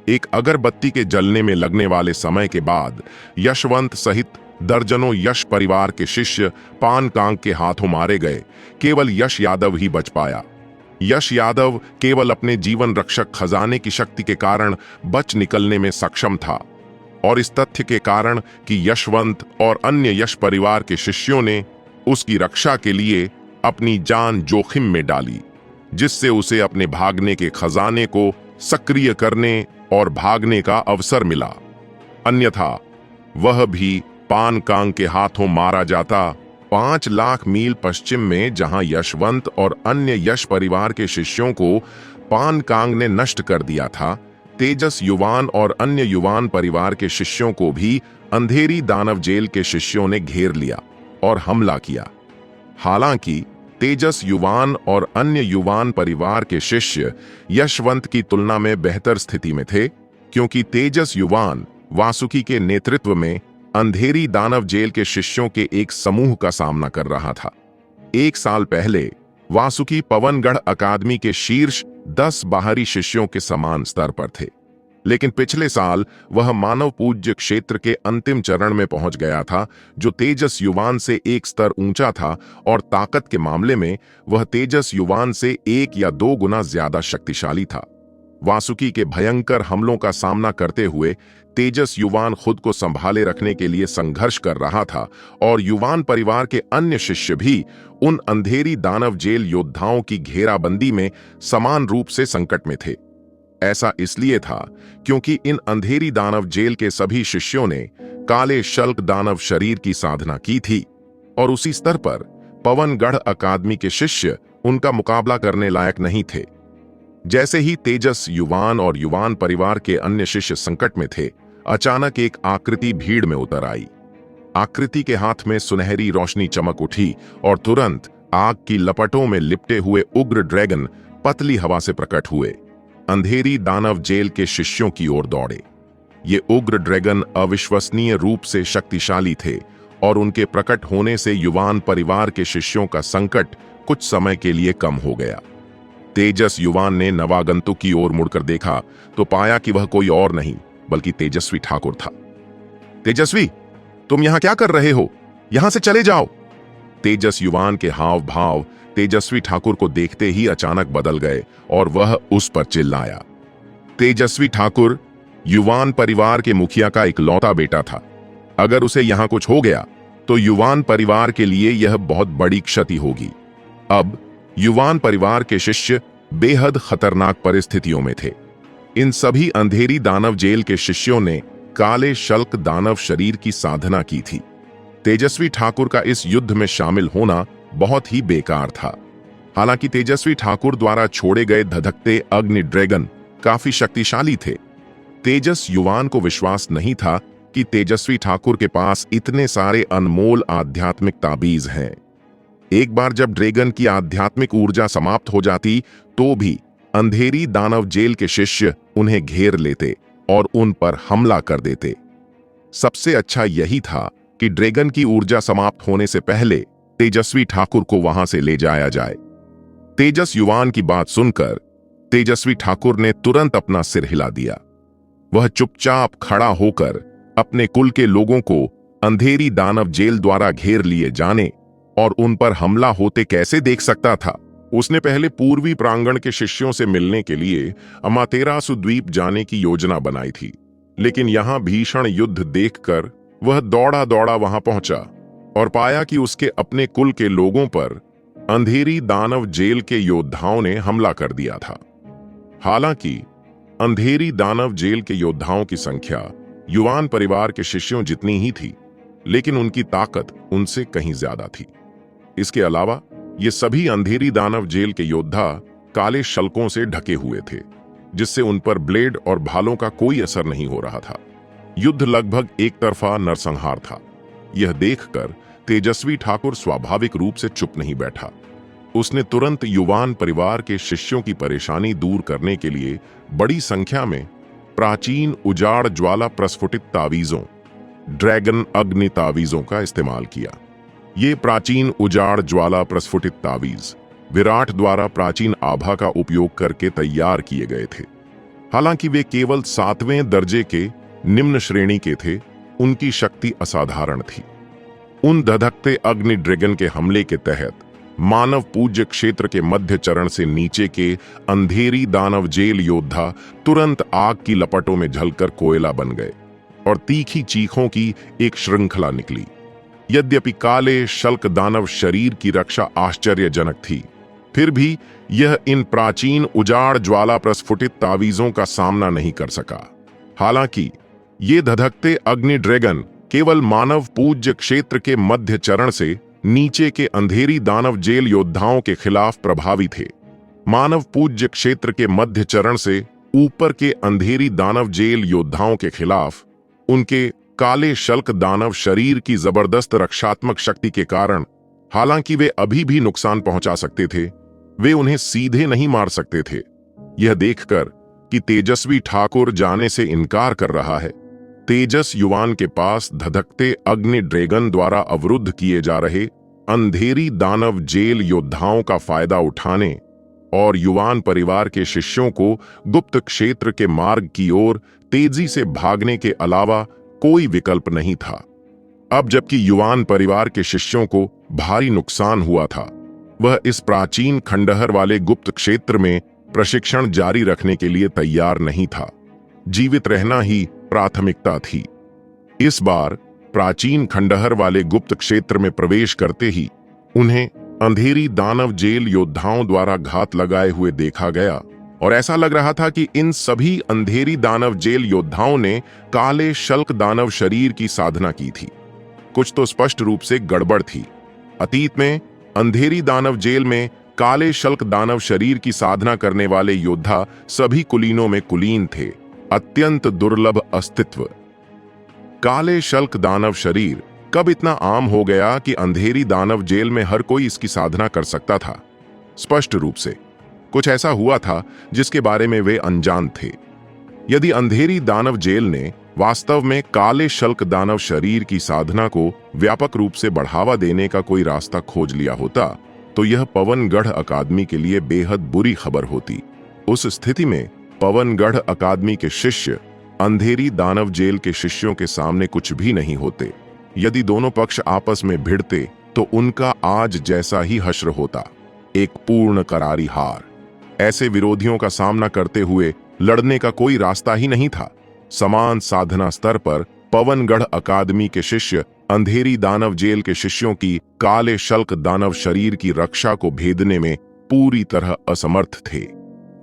एक अगरबत्ती के जलने में लगने वाले समय के बाद यशवंत सहित दर्जनों यश परिवार के शिष्य पानकांग के हाथों मारे गए। केवल यश यादव ही बच पाया। यश यादव केवल अपने जीवन रक्षक खजाने की शक्ति के कारण बच निकलने में सक्षम था, और इस तथ्य के कारण कि यशवंत और अन्य यश परिवार के शिष्यों ने उसकी रक्षा के लिए अपनी जान जोखिम में डाली, जिससे उसे अपने भागने के खजाने को सक्रिय करने और भागने का अवसर मिला। अन्यथा वह भी पानकांग के हाथों मारा जाता। 5 लाख मील पश्चिम में जहां यशवंत और अन्य यश परिवार के शिष्यों को पानकांग ने नष्ट कर दिया था, तेजस युवान और अन्य युवान परिवार के शिष्यों को भी अंधेरी दानव जेल के शिष्यों ने घेर लिया और हमला किया। हालांकि तेजस युवान और अन्य युवान परिवार के शिष्य यशवंत की तुलना में बेहतर स्थिति में थे, क्योंकि तेजस युवान वासुकी के नेतृत्व में अंधेरी दानव जेल के शिष्यों के एक समूह का सामना कर रहा था। 1 साल पहले वासुकी पवनगढ़ अकादमी के शीर्ष 10 बाहरी शिष्यों के समान स्तर पर थे, लेकिन पिछले साल वह मानव पूज्य क्षेत्र के अंतिम चरण में पहुंच गया था, जो तेजस युवान से 1 स्तर ऊंचा था, और ताकत के मामले में वह तेजस युवान से 1 या 2 गुना ज्यादा शक्तिशाली था। वासुकी के भयंकर हमलों का सामना करते हुए तेजस युवान खुद को संभाले रखने के लिए संघर्ष कर रहा था, और युवान परिवार के अन्य शिष्य भी उन अंधेरी दानव जेल योद्धाओं की घेराबंदी में समान रूप से संकट में थे। ऐसा इसलिए था क्योंकि इन अंधेरी दानव जेल के सभी शिष्यों ने काले शल्क दानव शरीर की साधना की थी, और उसी स्तर पर पवनगढ़ अकादमी के शिष्य उनका मुकाबला करने लायक नहीं थे। जैसे ही तेजस युवान और युवान परिवार के अन्य शिष्य संकट में थे, अचानक एक आकृति भीड़ में उतर आई। आकृति के हाथ में सुनहरी रोशनी चमक उठी और तुरंत आग की लपटों में लिपटे हुए उग्र ड्रैगन पतली हवा से प्रकट हुए, अंधेरी दानव जेल के शिष्यों की ओर दौड़े। ये उग्र ड्रैगन अविश्वसनीय रूप से शक्तिशाली थे और उनके प्रकट होने से युवान परिवार के शिष्यों का संकट कुछ समय के लिए कम हो गया। तेजस युवान ने नवागंतुक की ओर मुड़कर देखा तो पाया कि वह कोई और नहीं बल्कि तेजस्वी ठाकुर था। तेजस्वी, तुम यहां क्या कर रहे हो? यहां से चले जाओ। तेजस युवान के हाव भाव तेजस्वी ठाकुर को देखते ही अचानक बदल गए और वह उस पर चिल्लाया। तेजस्वी ठाकुर युवान परिवार के मुखिया का इकलौता बेटा था। अगर उसे यहां कुछ हो गया तो युवान परिवार के लिए यह बहुत बड़ी क्षति होगी। अब युवान परिवार के शिष्य बेहद खतरनाक परिस्थितियों में थे। इन सभी अंधेरी दानव जेल के शिष्यों ने काले शल्क दानव शरीर की साधना की थी। तेजस्वी ठाकुर का इस युद्ध में शामिल होना बहुत ही बेकार था। हालांकि तेजस्वी ठाकुर द्वारा छोड़े गए धधकते अग्नि ड्रैगन काफी शक्तिशाली थे। तेजस युवान को विश्वास नहीं था कि तेजस्वी ठाकुर के पास इतने सारे अनमोल आध्यात्मिक ताबीज हैं। एक बार जब ड्रैगन की आध्यात्मिक ऊर्जा समाप्त हो जाती तो भी अंधेरी दानव जेल के शिष्य उन्हें घेर लेते और उन पर हमला कर देते। सबसे अच्छा यही था कि ड्रैगन की ऊर्जा समाप्त होने से पहले तेजस्वी ठाकुर को वहां से ले जाया जाए। तेजस युवान की बात सुनकर तेजस्वी ठाकुर ने तुरंत अपना सिर हिला दिया। वह चुपचाप खड़ा होकर अपने कुल के लोगों को अंधेरी दानव जेल द्वारा घेर लिए जाने और उन पर हमला होते कैसे देख सकता था। उसने पहले पूर्वी प्रांगण के शिष्यों से मिलने के लिए अमातेरासु द्वीप जाने की योजना बनाई थी, लेकिन यहां भीषण युद्ध देखकर वह दौड़ा दौड़ा वहां पहुंचा और पाया कि उसके अपने कुल के लोगों पर अंधेरी दानव जेल के योद्धाओं ने हमला कर दिया था। हालांकि अंधेरी दानव जेल के योद्धाओं की संख्या युवान परिवार के शिष्यों जितनी ही थी, लेकिन उनकी ताकत उनसे कहीं ज्यादा थी। इसके अलावा ये सभी अंधेरी दानव जेल के योद्धा काले शल्कों से ढके हुए थे, जिससे उन पर ब्लेड और भालों का कोई असर नहीं हो रहा था। युद्ध लगभग एक तरफा नरसंहार था। यह देखकर तेजस्वी ठाकुर स्वाभाविक रूप से चुप नहीं बैठा। उसने तुरंत युवान परिवार के शिष्यों की परेशानी दूर करने के लिए बड़ी संख्या में प्राचीन उजाड़ ज्वाला प्रस्फुटित तावीजों, ड्रैगन अग्नि तावीजों का इस्तेमाल किया। ये प्राचीन उजाड़ ज्वाला प्रस्फुटित तावीज विराट द्वारा प्राचीन आभा का उपयोग करके तैयार किए गए थे। हालांकि वे केवल 7वें दर्जे के निम्न श्रेणी के थे, उनकी शक्ति असाधारण थी। उन धधकते अग्नि ड्रैगन के हमले के तहत मानव पूज्य क्षेत्र के मध्य चरण से नीचे के अंधेरी दानव जेल योद्धा तुरंत आग की लपटों में झलकर कोयला बन गए और तीखी चीखों की एक श्रृंखला निकली। यद्यपि काले शल्क दानव शरीर की रक्षा आश्चर्यजनक थी, फिर भी यह इन प्राचीन उजाड़ ज्वाला प्रस्फुटित तावीजों का सामना नहीं कर सका। हालांकि ये धधकते अग्नि ड्रैगन केवल मानव पूज्य क्षेत्र के मध्य चरण से नीचे के अंधेरी दानव जेल योद्धाओं के खिलाफ प्रभावी थे। मानव पूज्य क्षेत्र के मध्य चरण से ऊपर के अंधेरी दानव जेल योद्धाओं के खिलाफ उनके काले शल्क दानव शरीर की जबरदस्त रक्षात्मक शक्ति के कारण, हालांकि वे अभी भी नुकसान पहुंचा सकते थे, वे उन्हें सीधे नहीं मार सकते थे। यह देखकर कि तेजस्वी ठाकुर जाने से इनकार कर रहा है, तेजस युवान के पास धधकते अग्नि ड्रैगन द्वारा अवरुद्ध किए जा रहे अंधेरी दानव जेल योद्धाओं का फायदा उठाने और युवान परिवार के शिष्यों को गुप्त क्षेत्र के मार्ग की ओर तेजी से भागने के अलावा कोई विकल्प नहीं था। अब जबकि युवान परिवार के शिष्यों को भारी नुकसान हुआ था, वह इस प्राचीन खंडहर वाले गुप्त क्षेत्र में प्रशिक्षण जारी रखने के लिए तैयार नहीं था। जीवित रहना ही प्राथमिकता थी। इस बार प्राचीन खंडहर वाले गुप्त क्षेत्र में प्रवेश करते ही उन्हें अंधेरी दानव जेल योद्धाओं द्वारा घात लगाए हुए देखा गया और ऐसा लग रहा था कि इन सभी अंधेरी दानव जेल योद्धाओं ने काले शल्क दानव शरीर की साधना की थी। कुछ तो स्पष्ट रूप से गड़बड़ थी। अतीत में अंधेरी दानव जेल में काले शल्क दानव शरीर की साधना करने वाले योद्धा सभी कुलीनों में कुलीन थे, अत्यंत दुर्लभ अस्तित्व। काले शल्क दानव शरीर कब इतना आम हो गया कि अंधेरी दानव जेल में हर कोई इसकी साधना कर सकता था? स्पष्ट रूप से कुछ ऐसा हुआ था जिसके बारे में वे अनजान थे। यदि अंधेरी दानव जेल ने वास्तव में काले शल्क दानव शरीर की साधना को व्यापक रूप से बढ़ावा देने का कोई रास्ता खोज लिया होता, तो यह पवनगढ़ अकादमी के लिए बेहद बुरी खबर होती। उस स्थिति में पवनगढ़ अकादमी के शिष्य अंधेरी दानव जेल के शिष्यों के सामने कुछ भी नहीं होते। यदि दोनों पक्ष आपस में भिड़ते तो उनका आज जैसा ही हश्र होता, एक पूर्ण करारी हार। ऐसे विरोधियों का सामना करते हुए लड़ने का कोई रास्ता ही नहीं था। समान साधना स्तर पर पवनगढ़ अकादमी के शिष्य अंधेरी दानव जेल के शिष्यों की काले शल्क दानव शरीर की रक्षा को भेदने में पूरी तरह असमर्थ थे।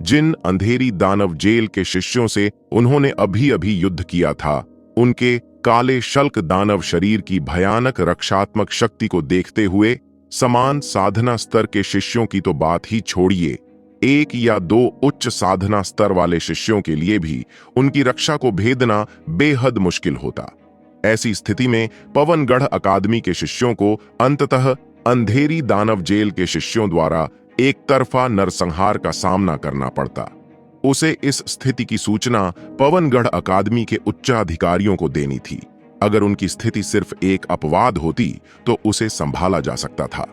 जिन अंधेरी दानव जेल के शिष्यों से उन्होंने अभी अभी युद्ध किया था, उनके काले शल्क दानव शरीर की भयानक रक्षात्मक शक्ति को देखते हुए समान साधना स्तर के शिष्यों की तो बात ही छोड़िए, एक या दो उच्च साधना स्तर वाले शिष्यों के लिए भी उनकी रक्षा को भेदना बेहद मुश्किल होता। ऐसी स्थिति में पवनगढ़ अकादमी के शिष्यों को अंततः अंधेरी दानव जेल के शिष्यों द्वारा एक तरफा नरसंहार का सामना करना पड़ता। उसे इस स्थिति की सूचना पवनगढ़ अकादमी के उच्चाधिकारियों को देनी थी। अगर उनकी स्थिति सिर्फ एक अपवाद होती तो उसे संभाला जा सकता था,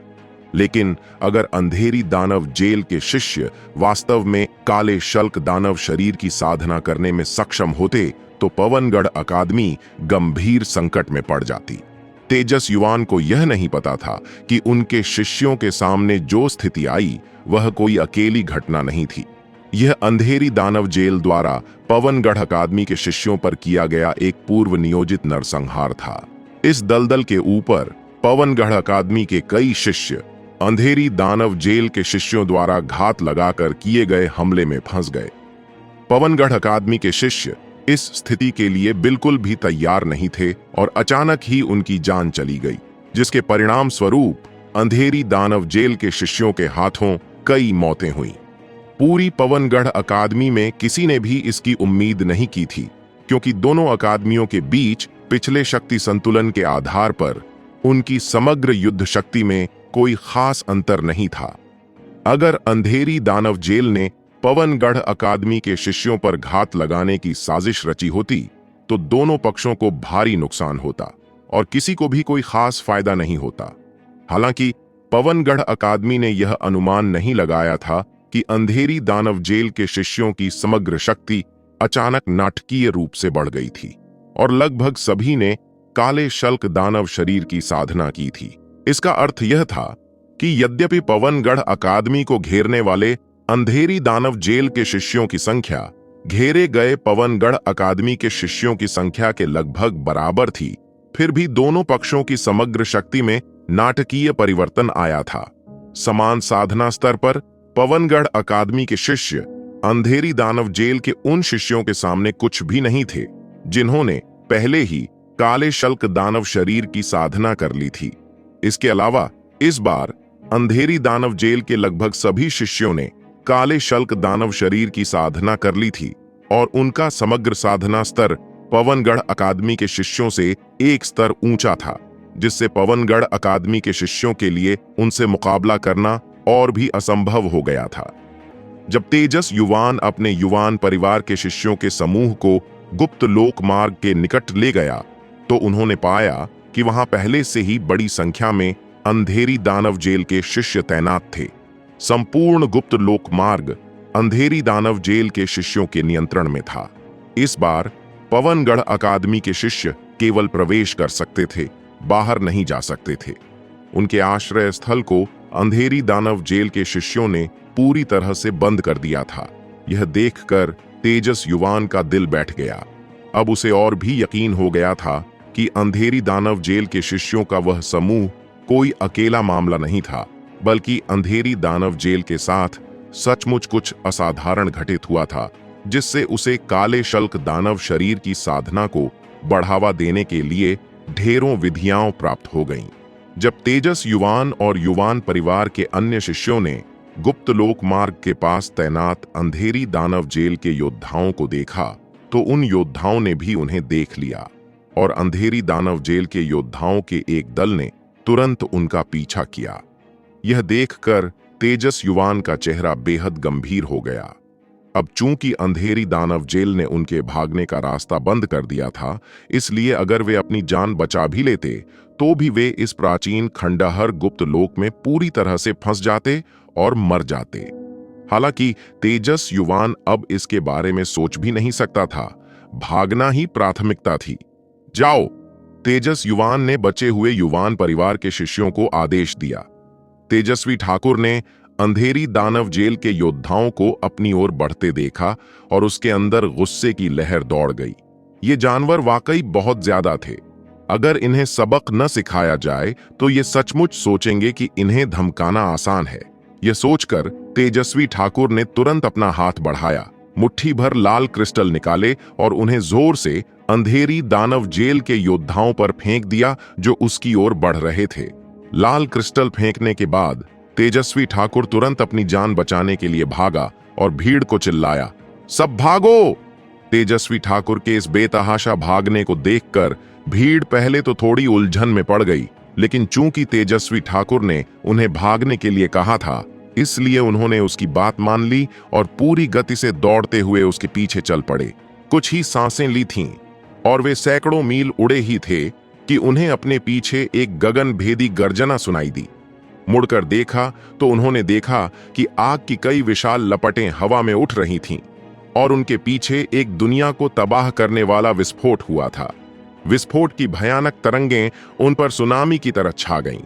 लेकिन अगर अंधेरी दानव जेल के शिष्य वास्तव में काले शल्क दानव शरीर की साधना करने में सक्षम होते तो पवनगढ़ अकादमी गंभीर संकट में पड़ जाती। तेजस युवान को यह नहीं पता था कि उनके शिष्यों के सामने जो स्थिति आई वह कोई अकेली घटना नहीं थी। यह अंधेरी दानव जेल द्वारा पवनगढ़ अकादमी के शिष्यों पर किया गया एक पूर्व नियोजित नरसंहार था। इस दलदल के ऊपर पवनगढ़ अकादमी के कई शिष्य अंधेरी दानव जेल के शिष्यों द्वारा घात लगाकर किए गए हमले में फंस गए। पवनगढ़ अकादमी के शिष्य इस स्थिति के लिए बिल्कुल भी तैयार नहीं थे और अचानक ही उनकी जान चली गई, जिसके परिणाम स्वरूप अंधेरी दानव जेल के शिष्यों के हाथों कई मौतें हुईं। पूरी पवनगढ़ अकादमी में किसी ने भी इसकी उम्मीद नहीं की थी, क्योंकि दोनों अकादमियों के बीच पिछले शक्ति संतुलन के आधार पर उनकी समग्र युद्ध शक्ति में कोई खास अंतर नहीं था। अगर अंधेरी दानव जेल ने पवनगढ़ अकादमी के शिष्यों पर घात लगाने की साजिश रची होती तो दोनों पक्षों को भारी नुकसान होता और किसी को भी कोई खास फायदा नहीं होता। हालांकि पवनगढ़ अकादमी ने यह अनुमान नहीं लगाया था कि अंधेरी दानव जेल के शिष्यों की समग्र शक्ति अचानक नाटकीय रूप से बढ़ गई थी और लगभग सभी ने काले शल्क दानव शरीर की साधना की थी। इसका अर्थ यह था कि यद्यपि पवनगढ़ अकादमी को घेरने वाले अंधेरी दानव जेल के शिष्यों की संख्या घेरे गए पवनगढ़ अकादमी के शिष्यों की संख्या के लगभग बराबर थी, फिर भी दोनों पक्षों की समग्र शक्ति में नाटकीय परिवर्तन आया था। समान साधना स्तर पर पवनगढ़ अकादमी के शिष्य अंधेरी दानव जेल के उन शिष्यों के सामने कुछ भी नहीं थे जिन्होंने पहले ही काले शल्क दानव शरीर की साधना कर ली थी। इसके अलावा इस बार अंधेरी दानव जेल के लगभग सभी शिष्यों ने काले शल्क दानव शरीर की साधना कर ली थी और उनका समग्र साधना स्तर पवनगढ़ अकादमी के शिष्यों से एक स्तर ऊंचा था, जिससे पवनगढ़ अकादमी के शिष्यों के लिए उनसे मुकाबला करना और भी असंभव हो गया था। जब तेजस युवान अपने युवान परिवार के शिष्यों के समूह को गुप्त लोक मार्ग के निकट ले गया तो उन्होंने पाया कि वहां पहले से ही बड़ी संख्या में अंधेरी दानव जेल के शिष्य तैनात थे। संपूर्ण गुप्त लोक मार्ग अंधेरी दानव जेल के शिष्यों के नियंत्रण में था। इस बार पवनगढ़ अकादमी के शिष्य केवल प्रवेश कर सकते थे, बाहर नहीं जा सकते थे। उनके आश्रय स्थल को अंधेरी दानव जेल के शिष्यों ने पूरी तरह से बंद कर दिया था। यह देखकर तेजस युवान का दिल बैठ गया। अब उसे और भी यकीन हो गया था कि अंधेरी दानव जेल के शिष्यों का वह समूह कोई अकेला मामला नहीं था, बल्कि अंधेरी दानव जेल के साथ सचमुच कुछ असाधारण घटित हुआ था, जिससे उसे काले शल्क दानव शरीर की साधना को बढ़ावा देने के लिए ढेरों विधियां प्राप्त हो गईं। जब तेजस युवान और युवान परिवार के अन्य शिष्यों ने गुप्त लोक मार्ग के पास तैनात अंधेरी दानव जेल के योद्धाओं को देखा तो उन योद्धाओं ने भी उन्हें देख लिया और अंधेरी दानव जेल के योद्धाओं के एक दल ने तुरंत उनका पीछा किया। यह देखकर तेजस युवान का चेहरा बेहद गंभीर हो गया। अब चूंकि अंधेरी दानव जेल ने उनके भागने का रास्ता बंद कर दिया था, इसलिए अगर वे अपनी जान बचा भी लेते तो भी वे इस प्राचीन खंडहर गुप्त लोक में पूरी तरह से फंस जाते और मर जाते। हालांकि तेजस युवान अब इसके बारे में सोच भी नहीं सकता था। भागना ही प्राथमिकता थी। जाओ, तेजस युवान ने बचे हुए युवान परिवार के शिष्यों को आदेश दिया। तेजस्वी ठाकुर ने अंधेरी दानव जेल के योद्धाओं को अपनी ओर बढ़ते देखा और उसके अंदर गुस्से की लहर दौड़ गई। ये जानवर वाकई बहुत ज्यादा थे। अगर इन्हें सबक न सिखाया जाए तो ये सचमुच सोचेंगे कि इन्हें धमकाना आसान है। यह सोचकर तेजस्वी ठाकुर ने तुरंत अपना हाथ बढ़ाया, मुट्ठी भर लाल क्रिस्टल निकाले और उन्हें जोर से अंधेरी दानव जेल के योद्धाओं पर फेंक दिया जो उसकी ओर बढ़ रहे थे। लाल क्रिस्टल फेंकने के बाद तेजस्वी ठाकुर तुरंत अपनी जान बचाने के लिए भागा और भीड़ को चिल्लाया, सब भागो! तेजस्वी ठाकुर के इस बेतहाशा भागने को देखकर भीड़ पहले तो थोड़ी उलझन में पड़ गई, लेकिन चूंकि तेजस्वी ठाकुर ने उन्हें भागने के लिए कहा था, इसलिए उन्होंने उसकी बात मान ली और पूरी गति से दौड़ते हुए उसके पीछे चल पड़े। कुछ ही सांसें ली थीं और वे सैकड़ों मील उड़े ही थे कि उन्हें अपने पीछे एक गगनभेदी गर्जना सुनाई दी। मुड़कर देखा तो उन्होंने देखा कि आग की कई विशाल लपटें हवा में उठ रही थीं और उनके पीछे एक दुनिया को तबाह करने वाला विस्फोट हुआ था। विस्फोट की भयानक तरंगें उन पर सुनामी की तरह छा गईं।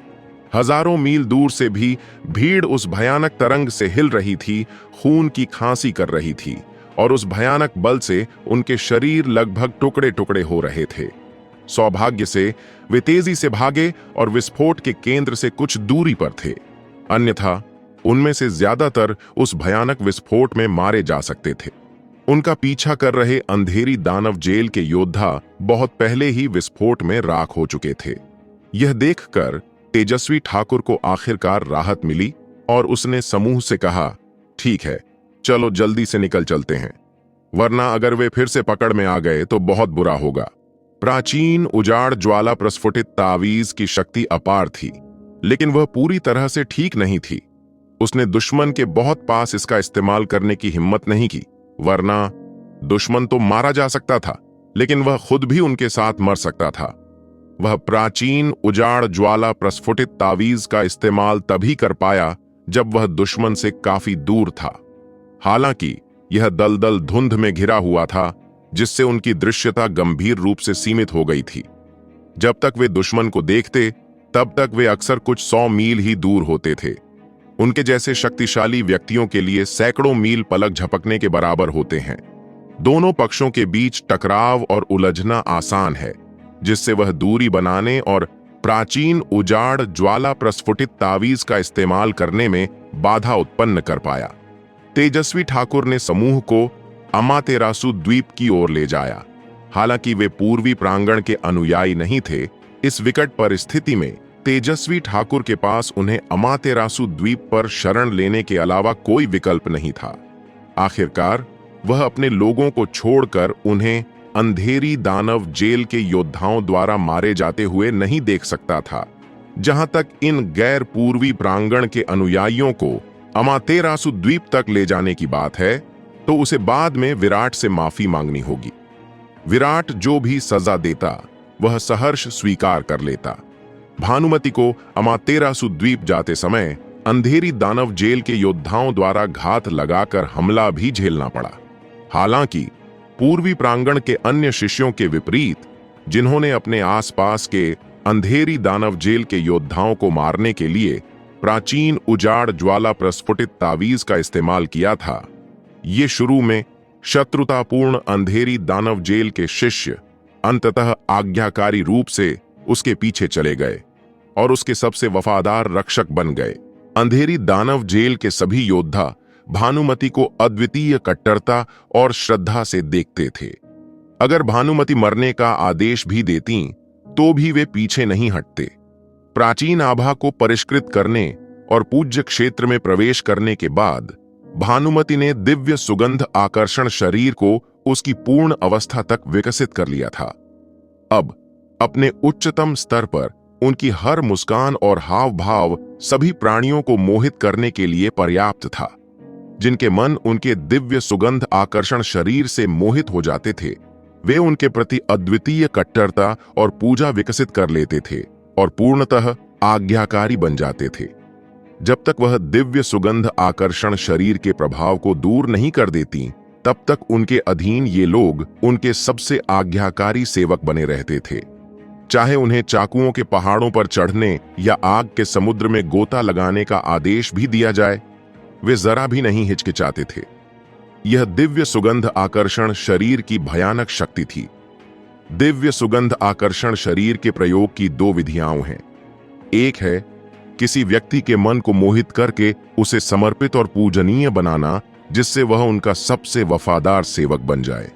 हजारों मील दूर से भी भीड़ उस भयानक तरंग से हिल रही थी, खून की खांसी कर रही थी और उस भयानक बल से उनके शरीर लगभग टुकड़े टुकड़े हो रहे थे। सौभाग्य से वे तेजी से भागे और विस्फोट के केंद्र से कुछ दूरी पर थे, अन्यथा उनमें से ज्यादातर उस भयानक विस्फोट में मारे जा सकते थे। उनका पीछा कर रहे अंधेरी दानव जेल के योद्धा बहुत पहले ही विस्फोट में राख हो चुके थे। यह देखकर तेजस्वी ठाकुर को आखिरकार राहत मिली और उसने समूह से कहा, ठीक है, चलो जल्दी से निकल चलते हैं, वरना अगर वे फिर से पकड़ में आ गए तो बहुत बुरा होगा। प्राचीन उजाड़ ज्वाला प्रस्फुटित तावीज की शक्ति अपार थी, लेकिन वह पूरी तरह से ठीक नहीं थी। उसने दुश्मन के बहुत पास इसका इस्तेमाल करने की हिम्मत नहीं की, वरना दुश्मन तो मारा जा सकता था, लेकिन वह खुद भी उनके साथ मर सकता था। वह प्राचीन उजाड़ ज्वाला प्रस्फुटित तावीज का इस्तेमाल तभी कर पाया जब वह दुश्मन से काफी दूर था। हालांकि यह दलदल धुंध में घिरा हुआ था, जिससे उनकी दृश्यता गंभीर रूप से सीमित हो गई थी। जब तक वे दुश्मन को देखते, तब तक वे अक्सर कुछ 100 मील ही दूर होते थे। उनके जैसे शक्तिशाली व्यक्तियों के लिए सैकड़ों मील पलक झपकने के बराबर होते हैं। दोनों पक्षों के बीच टकराव और उलझना आसान है, जिससे वह दूरी बनाने और प्राचीन उजाड़ ज्वाला प्रस्फुटित तावीज का इस्तेमाल करने में बाधा उत्पन्न कर पाया। तेजस्वी ठाकुर ने समूह को अमातेरासु द्वीप की ओर ले जाया। हालांकि वे पूर्वी प्रांगण के अनुयायी नहीं थे, इस विकट परिस्थिति में तेजस्वी ठाकुर के पास उन्हें अमातेरासु द्वीप पर शरण लेने के अलावा कोई विकल्प नहीं था। आखिरकार वह अपने लोगों को छोड़कर उन्हें अंधेरी दानव जेल के योद्धाओं द्वारा मारे जाते हुए नहीं देख सकता था। जहां तक इन गैर पूर्वी प्रांगण के अनुयायियों को अमातेरासु द्वीप तक ले जाने की बात है, तो उसे बाद में विराट से माफी मांगनी होगी। विराट जो भी सजा देता वह सहर्ष स्वीकार कर लेता। भानुमति को अमातेरासु द्वीप जाते समय अंधेरी दानव जेल के योद्धाओं द्वारा घात लगाकर हमला भी झेलना पड़ा। हालांकि पूर्वी प्रांगण के अन्य शिष्यों के विपरीत, जिन्होंने अपने आसपास के अंधेरी दानव जेल के योद्धाओं को मारने के लिए प्राचीन उजाड़ ज्वाला प्रस्फुटित तावीज का इस्तेमाल किया था, ये शुरू में शत्रुतापूर्ण अंधेरी दानव जेल के शिष्य अंततः आज्ञाकारी रूप से उसके पीछे चले गए और उसके सबसे वफादार रक्षक बन गए। अंधेरी दानव जेल के सभी योद्धा भानुमति को अद्वितीय कट्टरता और श्रद्धा से देखते थे। अगर भानुमति मरने का आदेश भी देती तो भी वे पीछे नहीं हटते। प्राचीन आभा को परिष्कृत करने और पूज्य क्षेत्र में प्रवेश करने के बाद भानुमति ने दिव्य सुगंध आकर्षण शरीर को उसकी पूर्ण अवस्था तक विकसित कर लिया था। अब अपने उच्चतम स्तर पर उनकी हर मुस्कान और हाव भाव सभी प्राणियों को मोहित करने के लिए पर्याप्त था। जिनके मन उनके दिव्य सुगंध आकर्षण शरीर से मोहित हो जाते थे, वे उनके प्रति अद्वितीय कट्टरता और पूजा विकसित कर लेते थे और पूर्णतः आज्ञाकारी बन जाते थे। जब तक वह दिव्य सुगंध आकर्षण शरीर के प्रभाव को दूर नहीं कर देती, तब तक उनके अधीन ये लोग उनके सबसे आज्ञाकारी सेवक बने रहते थे। चाहे उन्हें चाकुओं के पहाड़ों पर चढ़ने या आग के समुद्र में गोता लगाने का आदेश भी दिया जाए, वे जरा भी नहीं हिचकिचाते थे। यह दिव्य सुगंध आकर्षण शरीर की भयानक शक्ति थी। दिव्य सुगंध आकर्षण शरीर के प्रयोग की दो विधियां हैं। एक है किसी व्यक्ति के मन को मोहित करके उसे समर्पित और पूजनीय बनाना, जिससे वह उनका सबसे वफादार सेवक बन जाए।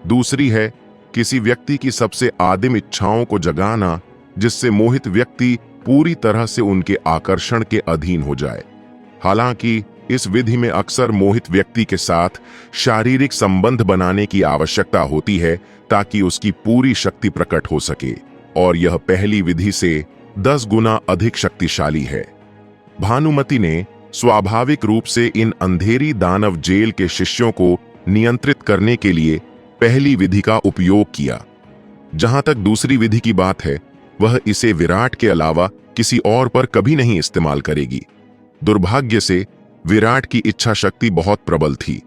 दूसरी है किसी व्यक्ति की सबसे आदिम इच्छाओं को जगाना, जिससे मोहित व्यक्ति पूरी तरह से उनके आकर्षण के अधीन हो जाए। हालांकि इस विधि में अक्सर मोहित व्यक्ति के साथ शारीरिक संबंध बनाने की आवश्यकता होती है ताकि उसकी पूरी शक्ति प्रकट हो सके, और यह पहली विधि से 10 गुना अधिक शक्तिशाली है। भानुमति ने स्वाभाविक रूप से इन अंधेरी दानव जेल के शिष्यों को नियंत्रित करने के लिए पहली विधि का उपयोग किया। जहां तक दूसरी विधि की बात है, वह इसे विराट के अलावा किसी और पर कभी नहीं इस्तेमाल करेगी। दुर्भाग्य से विराट की इच्छा शक्ति बहुत प्रबल थी।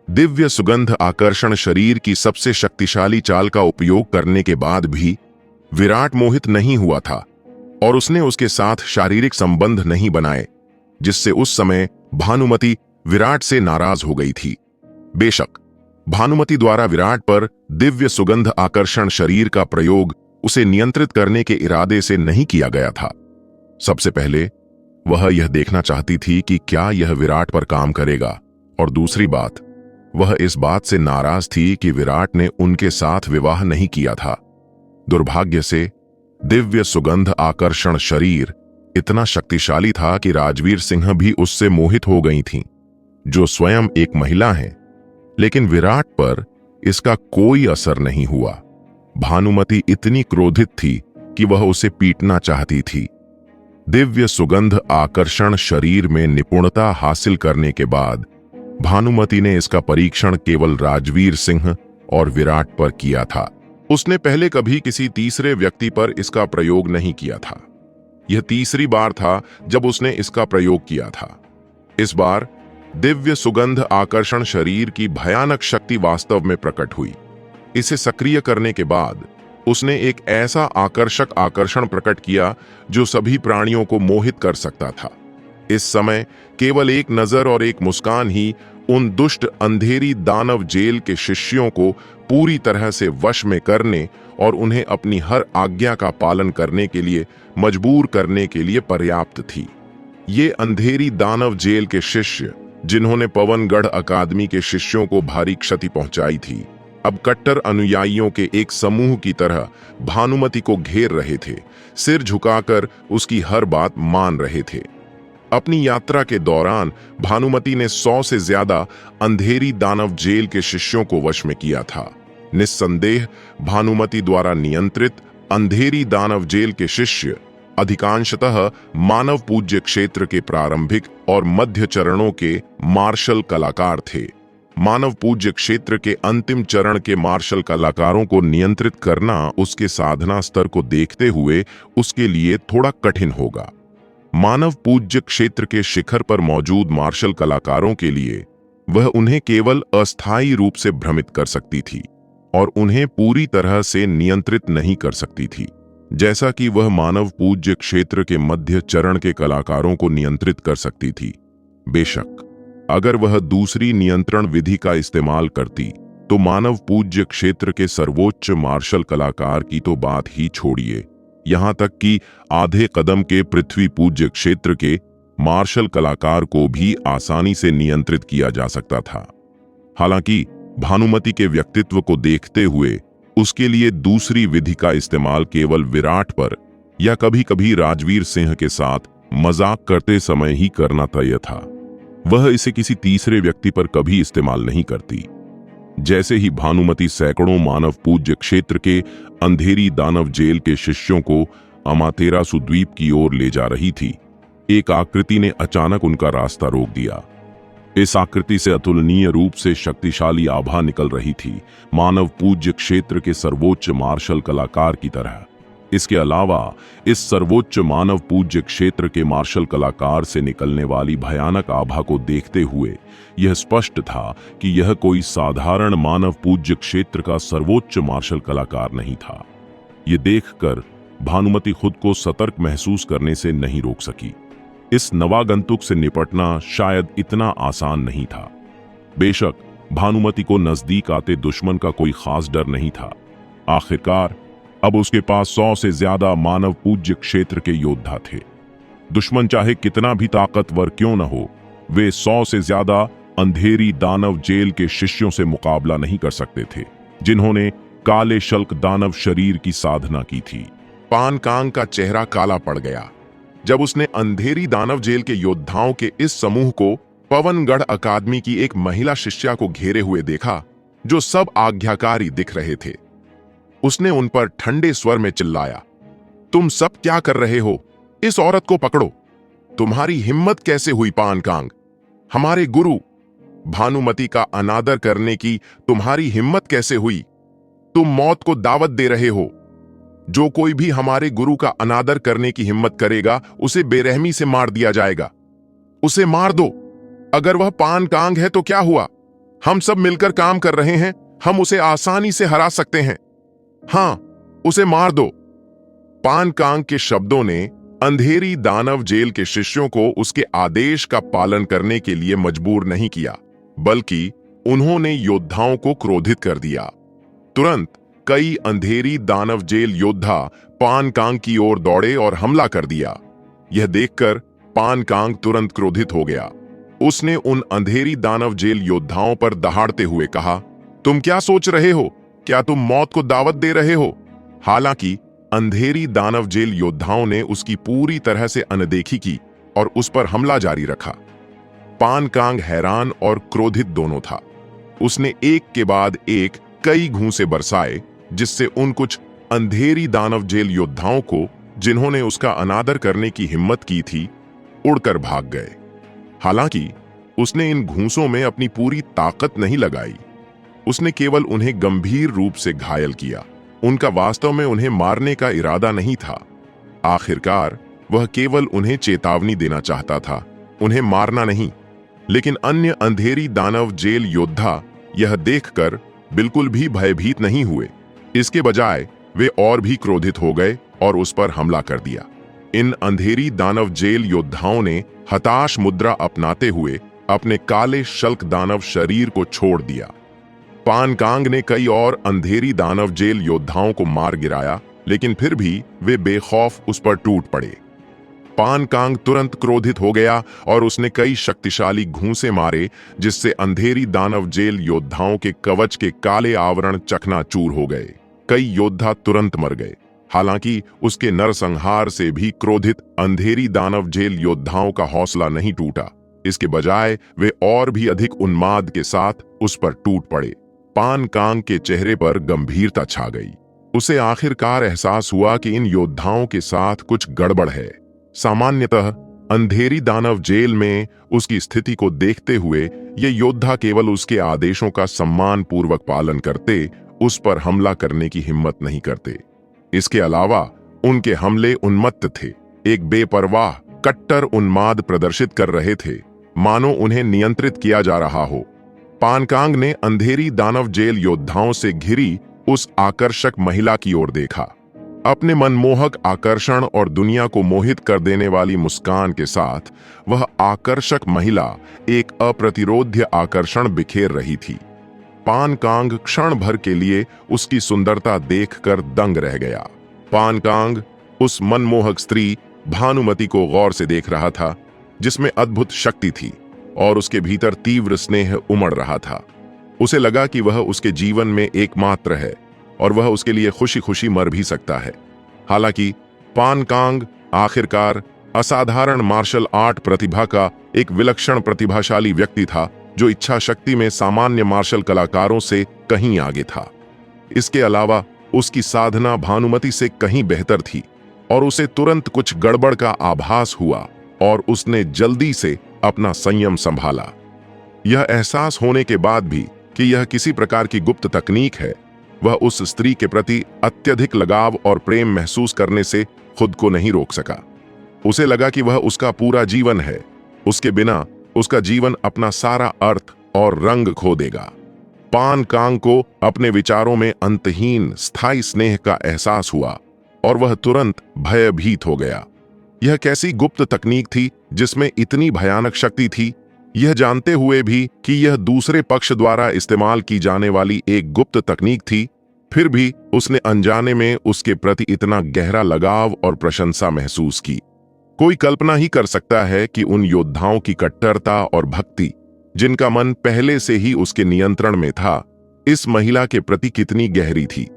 दिव्य सुगंध आकर्षण शरीर की सबसे शक्तिशाली चाल का उपयोग करने के बाद भी विराट मोहित नहीं हुआ था और उसने उसके साथ शारीरिक संबंध नहीं बनाए, जिससे उस समय भानुमति विराट से नाराज हो गई थी। बेशक भानुमति द्वारा विराट पर दिव्य सुगंध आकर्षण शरीर का प्रयोग उसे नियंत्रित करने के इरादे से नहीं किया गया था। सबसे पहले वह यह देखना चाहती थी कि क्या यह विराट पर काम करेगा, और दूसरी बात, वह इस बात से नाराज थी कि विराट ने उनके साथ विवाह नहीं किया था। दुर्भाग्य से दिव्य सुगंध आकर्षण शरीर इतना शक्तिशाली था कि राजवीर सिंह भी उससे मोहित हो गई थीं, जो स्वयं एक महिला हैं। लेकिन विराट पर इसका कोई असर नहीं हुआ। भानुमति इतनी क्रोधित थी कि वह उसे पीटना चाहती थी। दिव्य सुगंध आकर्षण शरीर में निपुणता हासिल करने के बाद भानुमति ने इसका परीक्षण केवल राजवीर सिंह और विराट पर किया था। उसने पहले कभी किसी तीसरे व्यक्ति पर इसका प्रयोग नहीं किया था। यह तीसरी बार था जब उसने इसका प्रयोग किया था। इस बार दिव्य सुगंध आकर्षण शरीर की भयानक शक्ति वास्तव में प्रकट हुई। इसे सक्रिय करने के बाद उसने एक ऐसा आकर्षक आकर्षण प्रकट किया जो सभी प्राणियों को मोहित कर सकता था। इस समय केवल एक नजर और एक मुस्कान ही उन दुष्ट अंधेरी दानव जेल के शिष्यों को पूरी तरह से वश में करने और उन्हें अपनी हर आज्ञा का पालन करने के लिए मजबूर करने के लिए पर्याप्त थी। ये अंधेरी दानव जेल के शिष्य, जिन्होंने पवनगढ़ अकादमी के शिष्यों को भारी क्षति पहुंचाई थी, अब कट्टर अनुयायियों के एक समूह की तरह भानुमति को घेर रहे थे, सिर झुकाकर उसकी हर बात मान रहे थे। अपनी यात्रा के दौरान भानुमति ने 100 से ज्यादा अंधेरी दानव जेल के शिष्यों को वश में किया था। निस्संदेह भानुमति द्वारा नियंत्रित अंधेरी दानव जेल के शिष्य अधिकांशतः मानव पूज्य क्षेत्र के प्रारंभिक और मध्य चरणों के मार्शल कलाकार थे। मानव पूज्य क्षेत्र के अंतिम चरण के मार्शल कलाकारों को नियंत्रित करना उसके साधना स्तर को देखते हुए उसके लिए थोड़ा कठिन होगा। मानव पूज्य क्षेत्र के शिखर पर मौजूद मार्शल कलाकारों के लिए वह उन्हें केवल अस्थायी रूप से भ्रमित कर सकती थी और उन्हें पूरी तरह से नियंत्रित नहीं कर सकती थी, जैसा कि वह मानव पूज्य क्षेत्र के मध्य चरण के कलाकारों को नियंत्रित कर सकती थी। बेशक अगर वह दूसरी नियंत्रण विधि का इस्तेमाल करती तो मानव पूज्य क्षेत्र के सर्वोच्च मार्शल कलाकार की तो बात ही छोड़िए, यहां तक कि आधे कदम के पृथ्वी पूज्य क्षेत्र के मार्शल कलाकार को भी आसानी से नियंत्रित किया जा सकता था। हालांकि भानुमति के व्यक्तित्व को देखते हुए उसके लिए दूसरी विधि का इस्तेमाल केवल विराट पर या कभी कभी राजवीर सिंह के साथ मजाक करते समय ही करना तय था। वह इसे किसी तीसरे व्यक्ति पर कभी इस्तेमाल नहीं करती। जैसे ही भानुमति सैकड़ों मानव पूज्य क्षेत्र के अंधेरी दानव जेल के शिष्यों को अमातेरासु द्वीप की ओर ले जा रही थी, एक आकृति ने अचानक उनका रास्ता रोक दिया। इस आकृति से अतुलनीय रूप से शक्तिशाली आभा निकल रही थी, मानव पूज्य क्षेत्र के सर्वोच्च मार्शल कलाकार की तरह। इसके अलावा इस सर्वोच्च मानव पूज्य क्षेत्र के मार्शल कलाकार से निकलने वाली भयानक आभा को देखते हुए यह स्पष्ट था कि यह कोई साधारण मानव पूज्य क्षेत्र का सर्वोच्च मार्शल कलाकार नहीं था। ये देखकर भानुमति खुद को सतर्क महसूस करने से नहीं रोक सकी। इस नवागंतुक से निपटना शायद इतना आसान नहीं था। बेशक भानुमति को नजदीक आते दुश्मन का कोई खास डर नहीं था। आखिरकार अब उसके पास 100 से ज्यादा मानव पूज्य क्षेत्र के योद्धा थे। दुश्मन चाहे कितना भी ताकतवर क्यों न हो, वे 100 से ज्यादा अंधेरी दानव जेल के शिष्यों से मुकाबला नहीं कर सकते थे, जिन्होंने काले शल्क दानव शरीर की साधना की थी। पान कांग का चेहरा काला पड़ गया जब उसने अंधेरी दानव जेल के योद्धाओं के इस समूह को पवनगढ़ अकादमी की एक महिला शिष्या को घेरे हुए देखा, जो सब आज्ञाकारी दिख रहे थे। उसने उन पर ठंडे स्वर में चिल्लाया, तुम सब क्या कर रहे हो? इस औरत को पकड़ो। तुम्हारी हिम्मत कैसे हुई पान कांग? हमारे गुरु भानुमति का अनादर करने की तुम्हारी हिम्मत कैसे हुई? तुम मौत को दावत दे रहे हो। जो कोई भी हमारे गुरु का अनादर करने की हिम्मत करेगा, उसे बेरहमी से मार दिया जाएगा। उसे मार दो। अगर वह पान कांग है तो क्या हुआ? हम सब मिलकर काम कर रहे हैं, हम उसे आसानी से हरा सकते हैं। हां, उसे मार दो। पान कांग के शब्दों ने अंधेरी दानव जेल के शिष्यों को उसके आदेश का पालन करने के लिए मजबूर नहीं किया, बल्कि उन्होंने योद्धाओं को क्रोधित कर दिया। तुरंत कई अंधेरी दानव जेल योद्धा पान कांग की ओर दौड़े और हमला कर दिया। यह देखकर पान कांग तुरंत क्रोधित हो गया। उसने उन अंधेरी दानव जेल योद्धाओं पर दहाड़ते हुए कहा, तुम क्या सोच रहे हो? क्या तुम मौत को दावत दे रहे हो? हालांकि अंधेरी दानव जेल योद्धाओं ने उसकी पूरी तरह से अनदेखी की और उस पर हमला जारी रखा। पान कांग हैरान और क्रोधित दोनों था। उसने एक के बाद एक कई घूंसे बरसाए, जिससे उन कुछ अंधेरी दानव जेल योद्धाओं को, जिन्होंने उसका अनादर करने की हिम्मत की थी, उड़कर भाग गए। हालांकि उसने इन घूंसों में अपनी पूरी ताकत नहीं लगाई। उसने केवल उन्हें गंभीर रूप से घायल किया। उनका वास्तव में उन्हें मारने का इरादा नहीं था। आखिरकार वह केवल उन्हें चेतावनी देना चाहता था, उन्हें मारना नहीं। लेकिन अन्य अंधेरी दानव जेल योद्धा यह देखकर बिल्कुल भी भयभीत नहीं हुए। इसके बजाय वे और भी क्रोधित हो गए और उस पर हमला कर दिया। इन अंधेरी दानव जेल योद्धाओं ने हताश मुद्रा अपनाते हुए अपने काले शल्क दानव शरीर को छोड़ दिया। पान कांग ने कई और अंधेरी दानव जेल योद्धाओं को मार गिराया, लेकिन फिर भी वे बेखौफ उस पर टूट पड़े। पान कांग तुरंत क्रोधित हो गया और उसने कई शक्तिशाली घूंसे मारे, जिससे अंधेरी दानव जेल योद्धाओं के कवच के काले आवरण चकनाचूर हो गए। कई योद्धा तुरंत मर गए। हालांकि उसके नरसंहार से भी क्रोधित अंधेरी दानव जेल योद्धाओं का हौसला नहीं टूटा। इसके बजाय वे और भी अधिक उन्माद के साथ उस पर टूट पड़े। पान कांग के चेहरे पर गंभीरता छा गई। उसे आखिरकार एहसास हुआ कि इन योद्धाओं के साथ कुछ गड़बड़ है। सामान्यतः अंधेरी दानव जेल में उसकी स्थिति को देखते हुए ये योद्धा केवल उसके आदेशों का सम्मान पूर्वक पालन करते, उस पर हमला करने की हिम्मत नहीं करते। इसके अलावा उनके हमले उन्मत्त थे, एक बेपरवाह कट्टर उन्माद प्रदर्शित कर रहे थे, मानो उन्हें नियंत्रित किया जा रहा हो। पान कांग ने अंधेरी दानव जेल योद्धाओं से घिरी उस आकर्षक महिला की ओर देखा। अपने मनमोहक आकर्षण और दुनिया को मोहित कर देने वाली मुस्कान के साथ वह आकर्षक महिला एक अप्रतिरोध्य आकर्षण बिखेर रही थी। पान कांग क्षण भर के लिए उसकी सुंदरता देखकर दंग रह गया। पान कांग उस मनमोहक स्त्री भानुमति को गौर से देख रहा था, जिसमें अद्भुत शक्ति थी और उसके भीतर तीव्र स्नेह उमड़ रहा था। उसे लगा कि वह उसके जीवन में एकमात्र है और वह उसके लिए खुशी खुशी मर भी सकता है। हालांकि पान कांग आखिरकार असाधारण मार्शल आर्ट प्रतिभा का एक विलक्षण प्रतिभाशाली व्यक्ति था, जो इच्छा शक्ति में सामान्य मार्शल कलाकारों से कहीं आगे था। इसके अलावा उसकी साधना भानुमति से कहीं बेहतर थी और उसे तुरंत कुछ गड़बड़ का आभास हुआ और उसने जल्दी से अपना संयम संभाला। यह एहसास होने के बाद भी कि यह किसी प्रकार की गुप्त तकनीक है, वह उस स्त्री के प्रति अत्यधिक लगाव और प्रेम महसूस करने से खुद को नहीं रोक सका। उसे लगा कि वह उसका पूरा जीवन है, उसके बिना उसका जीवन अपना सारा अर्थ और रंग खो देगा। पान कांग को अपने विचारों में अंतहीन स्थायी स्नेह का एहसास हुआ और वह तुरंत भयभीत हो गया। यह कैसी गुप्त तकनीक थी जिसमें इतनी भयानक शक्ति थी? यह जानते हुए भी कि यह दूसरे पक्ष द्वारा इस्तेमाल की जाने वाली एक गुप्त तकनीक थी, फिर भी उसने अनजाने में उसके प्रति इतना गहरा लगाव और प्रशंसा महसूस की। कोई कल्पना ही कर सकता है कि उन योद्धाओं की कट्टरता और भक्ति, जिनका मन पहले से ही उसके नियंत्रण में था, इस महिला के प्रति कितनी गहरी थी।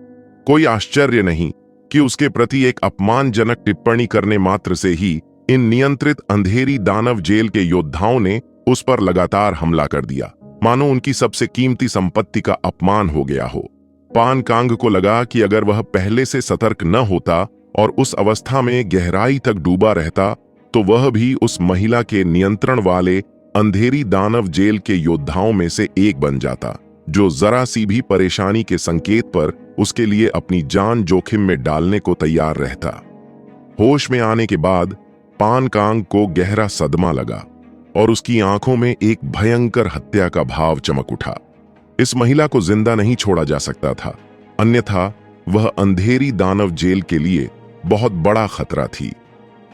कोई आश्चर्य नहीं कि उसके प्रति एक अपमानजनक टिप्पणी करने मात्र से ही इन नियंत्रित अंधेरी दानव जेल के योद्धाओं ने उस पर लगातार हमला कर दिया, मानो उनकी सबसे कीमती संपत्ति का अपमान हो गया हो। पान कांग को लगा कि अगर वह पहले से सतर्क न होता और उस अवस्था में गहराई तक डूबा रहता, तो वह भी उस महिला के नियंत्रण वाले अंधेरी दानव जेल के योद्धाओं में से एक बन जाता, जो जरा सी भी परेशानी के संकेत पर उसके लिए अपनी जान जोखिम में डालने को तैयार रहता। होश में आने के बाद पान कांग को गहरा सदमा लगा और उसकी आंखों में एक भयंकर हत्या का भाव चमक उठा। इस महिला को जिंदा नहीं छोड़ा जा सकता था, अन्यथा वह अंधेरी दानव जेल के लिए बहुत बड़ा खतरा थी।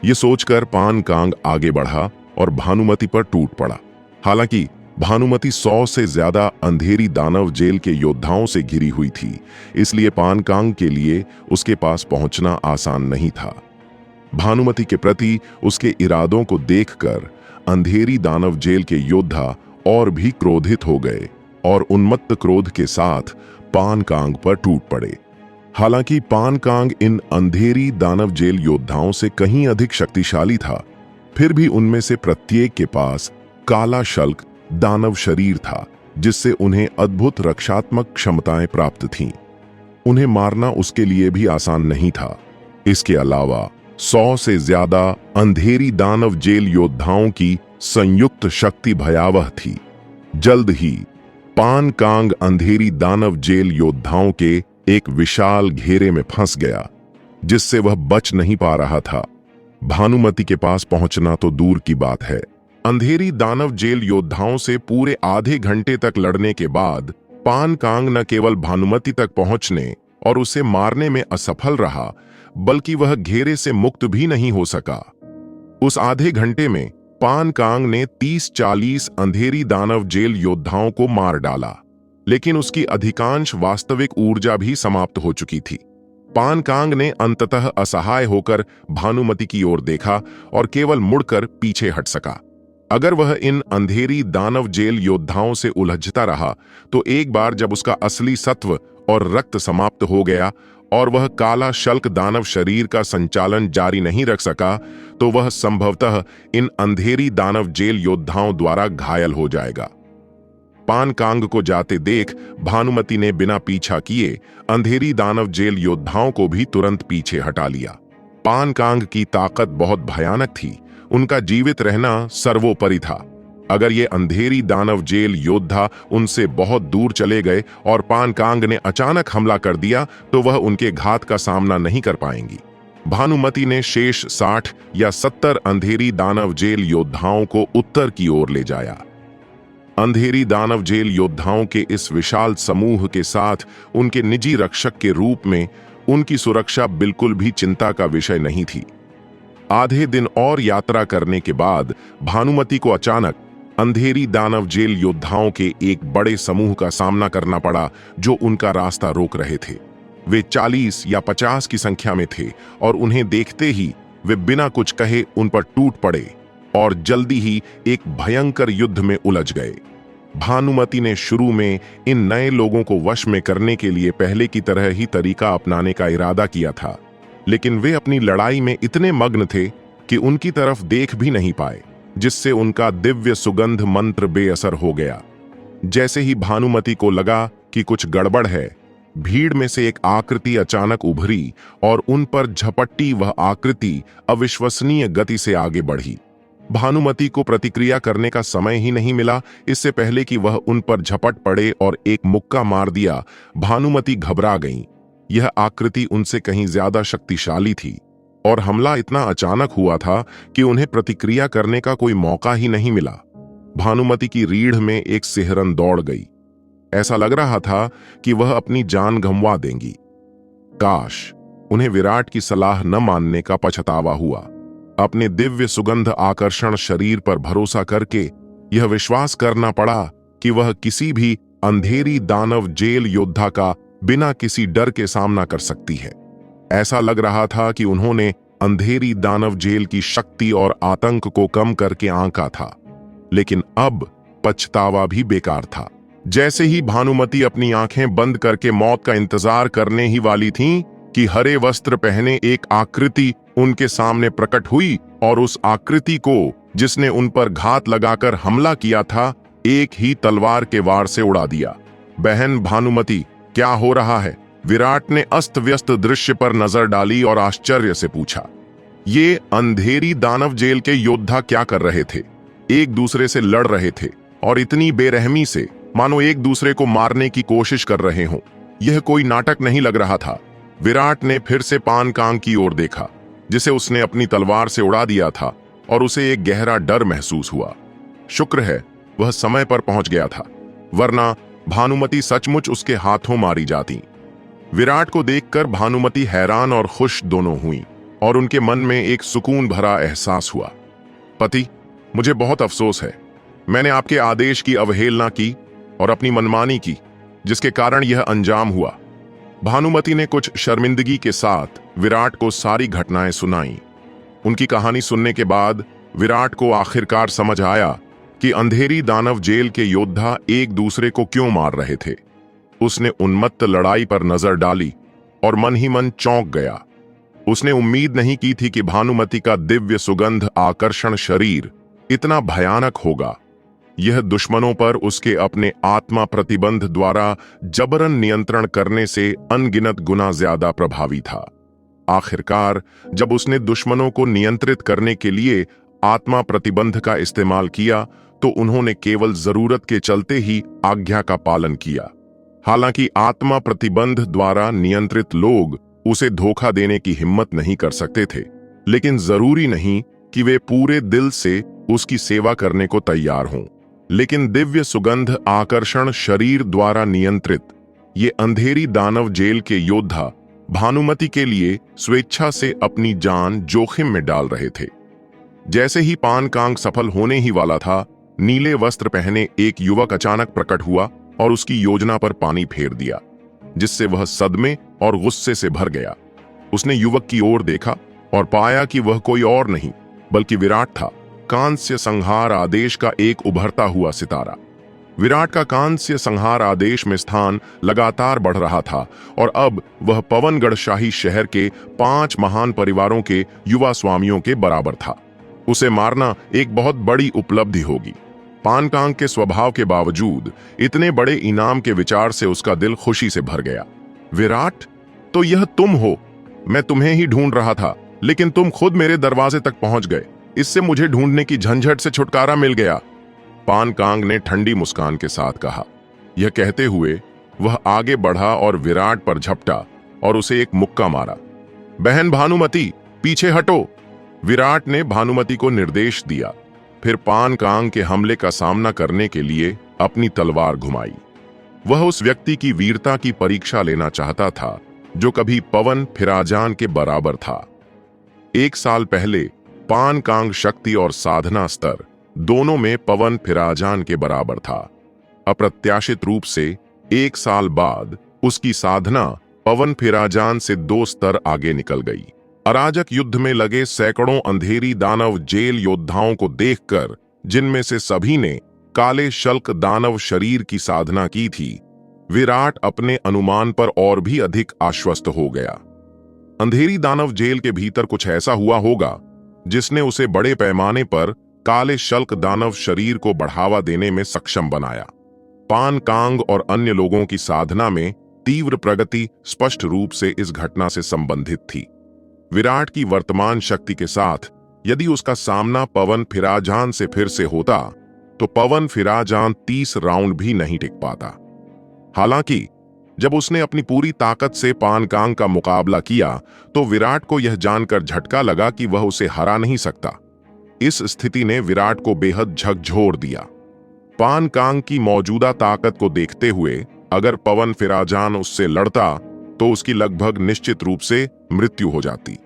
ये सोचकर पान कांग आगे बढ़ा और भानुमति पर टूट पड़ा। हालांकि भानुमति 100 से ज्यादा अंधेरी दानव जेल के योद्धाओं से घिरी हुई थी, इसलिए पान कांग के लिए उसके पास पहुंचना आसान नहीं था। भानुमति के प्रति उसके इरादों को देखकर अंधेरी दानव जेल के योद्धा और भी क्रोधित हो गए और उन्मत्त क्रोध के साथ पान कांग पर टूट पड़े। हालांकि पान कांग इन अंधेरी दानव जेल योद्धाओं से कहीं अधिक शक्तिशाली था, फिर भी उनमें से प्रत्येक के पास काला शल्क दानव शरीर था, जिससे उन्हें अद्भुत रक्षात्मक क्षमताएं प्राप्त थीं। उन्हें मारना उसके लिए भी आसान नहीं था। इसके अलावा 100 से ज्यादा अंधेरी दानव जेल योद्धाओं की संयुक्त शक्ति भयावह थी। जल्द ही पान कांग अंधेरी दानव जेल योद्धाओं के एक विशाल घेरे में फंस गया, जिससे वह बच नहीं पा रहा था। भानुमति के पास पहुंचना तो दूर की बात है। अंधेरी दानव जेल योद्धाओं से पूरे आधे घंटे तक लड़ने के बाद पान कांग न केवल भानुमति तक पहुंचने और उसे मारने में असफल रहा, बल्कि वह घेरे से मुक्त भी नहीं हो सका। उस आधे घंटे में पान कांग ने 30-40 अंधेरी दानव जेल योद्धाओं को मार डाला, लेकिन उसकी अधिकांश वास्तविक ऊर्जा भी समाप्त हो चुकी थी। पान कांग ने अंततः असहाय होकर भानुमति की ओर देखा और केवल मुड़कर पीछे हट सका। अगर वह इन अंधेरी दानव जेल योद्धाओं से उलझता रहा, तो एक बार जब उसका असली सत्व और रक्त समाप्त हो गया और वह काला शल्क दानव शरीर का संचालन जारी नहीं रख सका, तो वह संभवतः इन अंधेरी दानव जेल योद्धाओं द्वारा घायल हो जाएगा। पान कांग को जाते देख भानुमति ने बिना पीछा किए अंधेरी दानव जेल योद्धाओं को भी तुरंत पीछे हटा लिया। पान कांग की ताकत बहुत भयानक थी, उनका जीवित रहना सर्वोपरि था। अगर ये अंधेरी दानव जेल योद्धा उनसे बहुत दूर चले गए और पान कांग ने अचानक हमला कर दिया, तो वह उनके घात का सामना नहीं कर पाएंगी। भानुमति ने शेष 60 या 70 अंधेरी दानव जेल योद्धाओं को उत्तर की ओर ले जाया। अंधेरी दानव जेल योद्धाओं के इस विशाल समूह के साथ उनके निजी रक्षक के रूप में उनकी सुरक्षा बिल्कुल भी चिंता का विषय नहीं थी। आधे दिन और यात्रा करने के बाद भानुमति को अचानक अंधेरी दानव जेल योद्धाओं के एक बड़े समूह का सामना करना पड़ा, जो उनका रास्ता रोक रहे थे। वे 40 या 50 की संख्या में थे और उन्हें देखते ही वे बिना कुछ कहे उन पर टूट पड़े और जल्दी ही एक भयंकर युद्ध में उलझ गए। भानुमति ने शुरू में इन नए लोगों को वश में करने के लिए पहले की तरह ही तरीका अपनाने का इरादा किया था, लेकिन वे अपनी लड़ाई में इतने मग्न थे कि उनकी तरफ देख भी नहीं पाए, जिससे उनका दिव्य सुगंध मंत्र बेअसर हो गया जैसे ही भानुमति को लगा कि कुछ गड़बड़ है, भीड़ में से एक आकृति अचानक उभरी और उन पर झपट्टी। वह आकृति अविश्वसनीय गति से आगे बढ़ी। भानुमति को प्रतिक्रिया करने का समय ही नहीं मिला। इससे पहले कि वह उन पर झपट पड़े और एक मुक्का मार दिया, भानुमति घबरा गईं। यह आकृति उनसे कहीं ज्यादा शक्तिशाली थी और हमला इतना अचानक हुआ था कि उन्हें प्रतिक्रिया करने का कोई मौका ही नहीं मिला। भानुमति की रीढ़ में एक सिहरन दौड़ गई। ऐसा लग रहा था कि वह अपनी जान गंवा देंगी। काश उन्हें विराट की सलाह न मानने का पछतावा हुआ। अपने दिव्य सुगंध आकर्षण शरीर पर भरोसा करके यह विश्वास करना पड़ा कि वह किसी भी अंधेरी दानव जेल योद्धा का बिना किसी डर के सामना कर सकती है। ऐसा लग रहा था कि उन्होंने अंधेरी दानव जेल की शक्ति और आतंक को कम करके आंका था, लेकिन अब पछतावा भी बेकार था। जैसे ही भानुमति अपनी आंखें बंद करके मौत का इंतजार करने ही वाली थीं कि हरे वस्त्र पहने एक आकृति उनके सामने प्रकट हुई और उस आकृति को, जिसने उन पर घात लगाकर हमला किया था, एक ही तलवार के वार से उड़ा दिया। बहन भानुमति, क्या हो रहा है? विराट ने अस्त व्यस्त दृश्य पर नजर डाली और आश्चर्य से पूछा। ये अंधेरी दानव जेल के योद्धा क्या कर रहे थे? एक दूसरे से लड़ रहे थे और इतनी बेरहमी से, मानो एक दूसरे को मारने की कोशिश कर रहे हों। यह कोई नाटक नहीं लग रहा था। विराट ने फिर से पान कांग की ओर देखा, जिसे उसने अपनी तलवार से उड़ा दिया था, और उसे एक गहरा डर महसूस हुआ। शुक्र है वह समय पर पहुंच गया था, वरना भानुमति सचमुच उसके हाथों मारी जाती। विराट को देखकर भानुमति हैरान और खुश दोनों हुई और उनके मन में एक सुकून भरा एहसास हुआ। पति, मुझे बहुत अफसोस है। मैंने आपके आदेश की अवहेलना की और अपनी मनमानी की, जिसके कारण यह अंजाम हुआ। भानुमति ने कुछ शर्मिंदगी के साथ विराट को सारी घटनाएं सुनाई। उनकी कहानी सुनने के बाद विराट को आखिरकार समझ आया कि अंधेरी दानव जेल के योद्धा एक दूसरे को क्यों मार रहे थे। उसने उन्मत्त लड़ाई पर नजर डाली और मन ही मन चौंक गया। उसने उम्मीद नहीं की थी कि भानुमति का दिव्य सुगंध आकर्षण शरीर इतना भयानक होगा। यह दुश्मनों पर उसके अपने आत्मा प्रतिबंध द्वारा जबरन नियंत्रण करने से अनगिनत गुना ज्यादा प्रभावी था। आखिरकार जब उसने दुश्मनों को नियंत्रित करने के लिए आत्मा प्रतिबंध का इस्तेमाल किया, तो उन्होंने केवल जरूरत के चलते ही आज्ञा का पालन किया। हालांकि आत्मा प्रतिबंध द्वारा नियंत्रित लोग उसे धोखा देने की हिम्मत नहीं कर सकते थे, लेकिन जरूरी नहीं कि वे पूरे दिल से उसकी सेवा करने को तैयार हों। लेकिन दिव्य सुगंध आकर्षण शरीर द्वारा नियंत्रित ये अंधेरी दानव जेल के योद्धा भानुमति के लिए स्वेच्छा से अपनी जान जोखिम में डाल रहे थे। जैसे ही पान कांग सफल होने ही वाला था, नीले वस्त्र पहने एक युवक अचानक प्रकट हुआ और उसकी योजना पर पानी फेर दिया, जिससे वह सदमे और गुस्से से भर गया। उसने युवक की ओर देखा और पाया कि वह कोई और नहीं बल्कि विराट था, कांस्य संहार आदेश का एक उभरता हुआ सितारा। विराट का कांस्य संहार आदेश में स्थान लगातार बढ़ रहा था और अब वह पवनगढ़ शाही शहर के 5 महान परिवारों के युवा स्वामियों के बराबर था। उसे मारना एक बहुत बड़ी उपलब्धि होगी। पान कांग के स्वभाव के बावजूद इतने बड़े इनाम के विचार से उसका दिल खुशी से भर गया। विराट, तो यह तुम हो। मैं तुम्हें ही ढूंढ रहा था, लेकिन तुम खुद मेरे दरवाजे तक पहुंच गए। इससे मुझे ढूंढने की झंझट से छुटकारा मिल गया। पान कांग ने ठंडी मुस्कान के साथ कहा। यह कहते हुए वह आगे बढ़ा और विराट पर झपटा और उसे एक मुक्का मारा। बहन भानुमति, पीछे हटो। विराट ने भानुमति को निर्देश दिया, फिर पान कांग के हमले का सामना करने के लिए अपनी तलवार घुमाई। वह उस व्यक्ति की वीरता की परीक्षा लेना चाहता था जो कभी पवन फिराजान के बराबर था। 1 साल पहले पान कांग शक्ति और साधना स्तर दोनों में पवन फिराजान के बराबर था। अप्रत्याशित रूप से 1 साल बाद उसकी साधना पवन फिराजान से 2 स्तर आगे निकल गई। अराजक युद्ध में लगे सैकड़ों अंधेरी दानव जेल योद्धाओं को देखकर, जिनमें से सभी ने काले शल्क दानव शरीर की साधना की थी, विराट अपने अनुमान पर और भी अधिक आश्वस्त हो गया। अंधेरी दानव जेल के भीतर कुछ ऐसा हुआ होगा जिसने उसे बड़े पैमाने पर काले शल्क दानव शरीर को बढ़ावा देने में सक्षम बनाया। पान कांग और अन्य लोगों की साधना में तीव्र प्रगति स्पष्ट रूप से इस घटना से संबंधित थी। विराट की वर्तमान शक्ति के साथ यदि उसका सामना पवन फिराजान से फिर से होता तो पवन फिराजान 30 राउंड भी नहीं टिक पाता। हालांकि जब उसने अपनी पूरी ताकत से पान कांग का मुकाबला किया तो विराट को यह जानकर झटका लगा कि वह उसे हरा नहीं सकता। इस स्थिति ने विराट को बेहद झकझोर दिया। पान कांग की मौजूदा ताकत को देखते हुए अगर पवन फिराजान उससे लड़ता तो उसकी लगभग निश्चित रूप से मृत्यु हो जाती।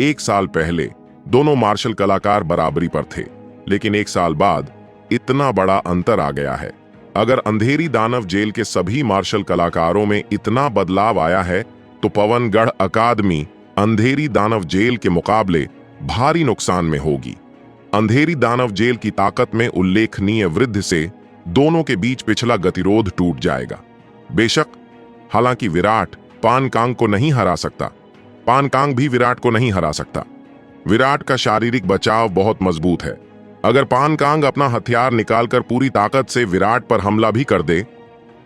1 साल पहले दोनों मार्शल कलाकार बराबरी पर थे, लेकिन 1 साल बाद इतना बड़ा अंतर आ गया है। अगर अंधेरी दानव जेल के सभी मार्शल कलाकारों में इतना बदलाव आया है तो पवनगढ़ अकादमी अंधेरी दानव जेल के मुकाबले भारी नुकसान में होगी। अंधेरी दानव जेल की ताकत में उल्लेखनीय वृद्धि से दोनों के बीच पिछला गतिरोध टूट जाएगा। बेशक, हालांकि विराट पान कांग को नहीं हरा सकता, पान कांग भी विराट को नहीं हरा सकता। विराट का शारीरिक बचाव बहुत मजबूत है। अगर पान कांग अपना हथियार निकालकर पूरी ताकत से विराट पर हमला भी कर दे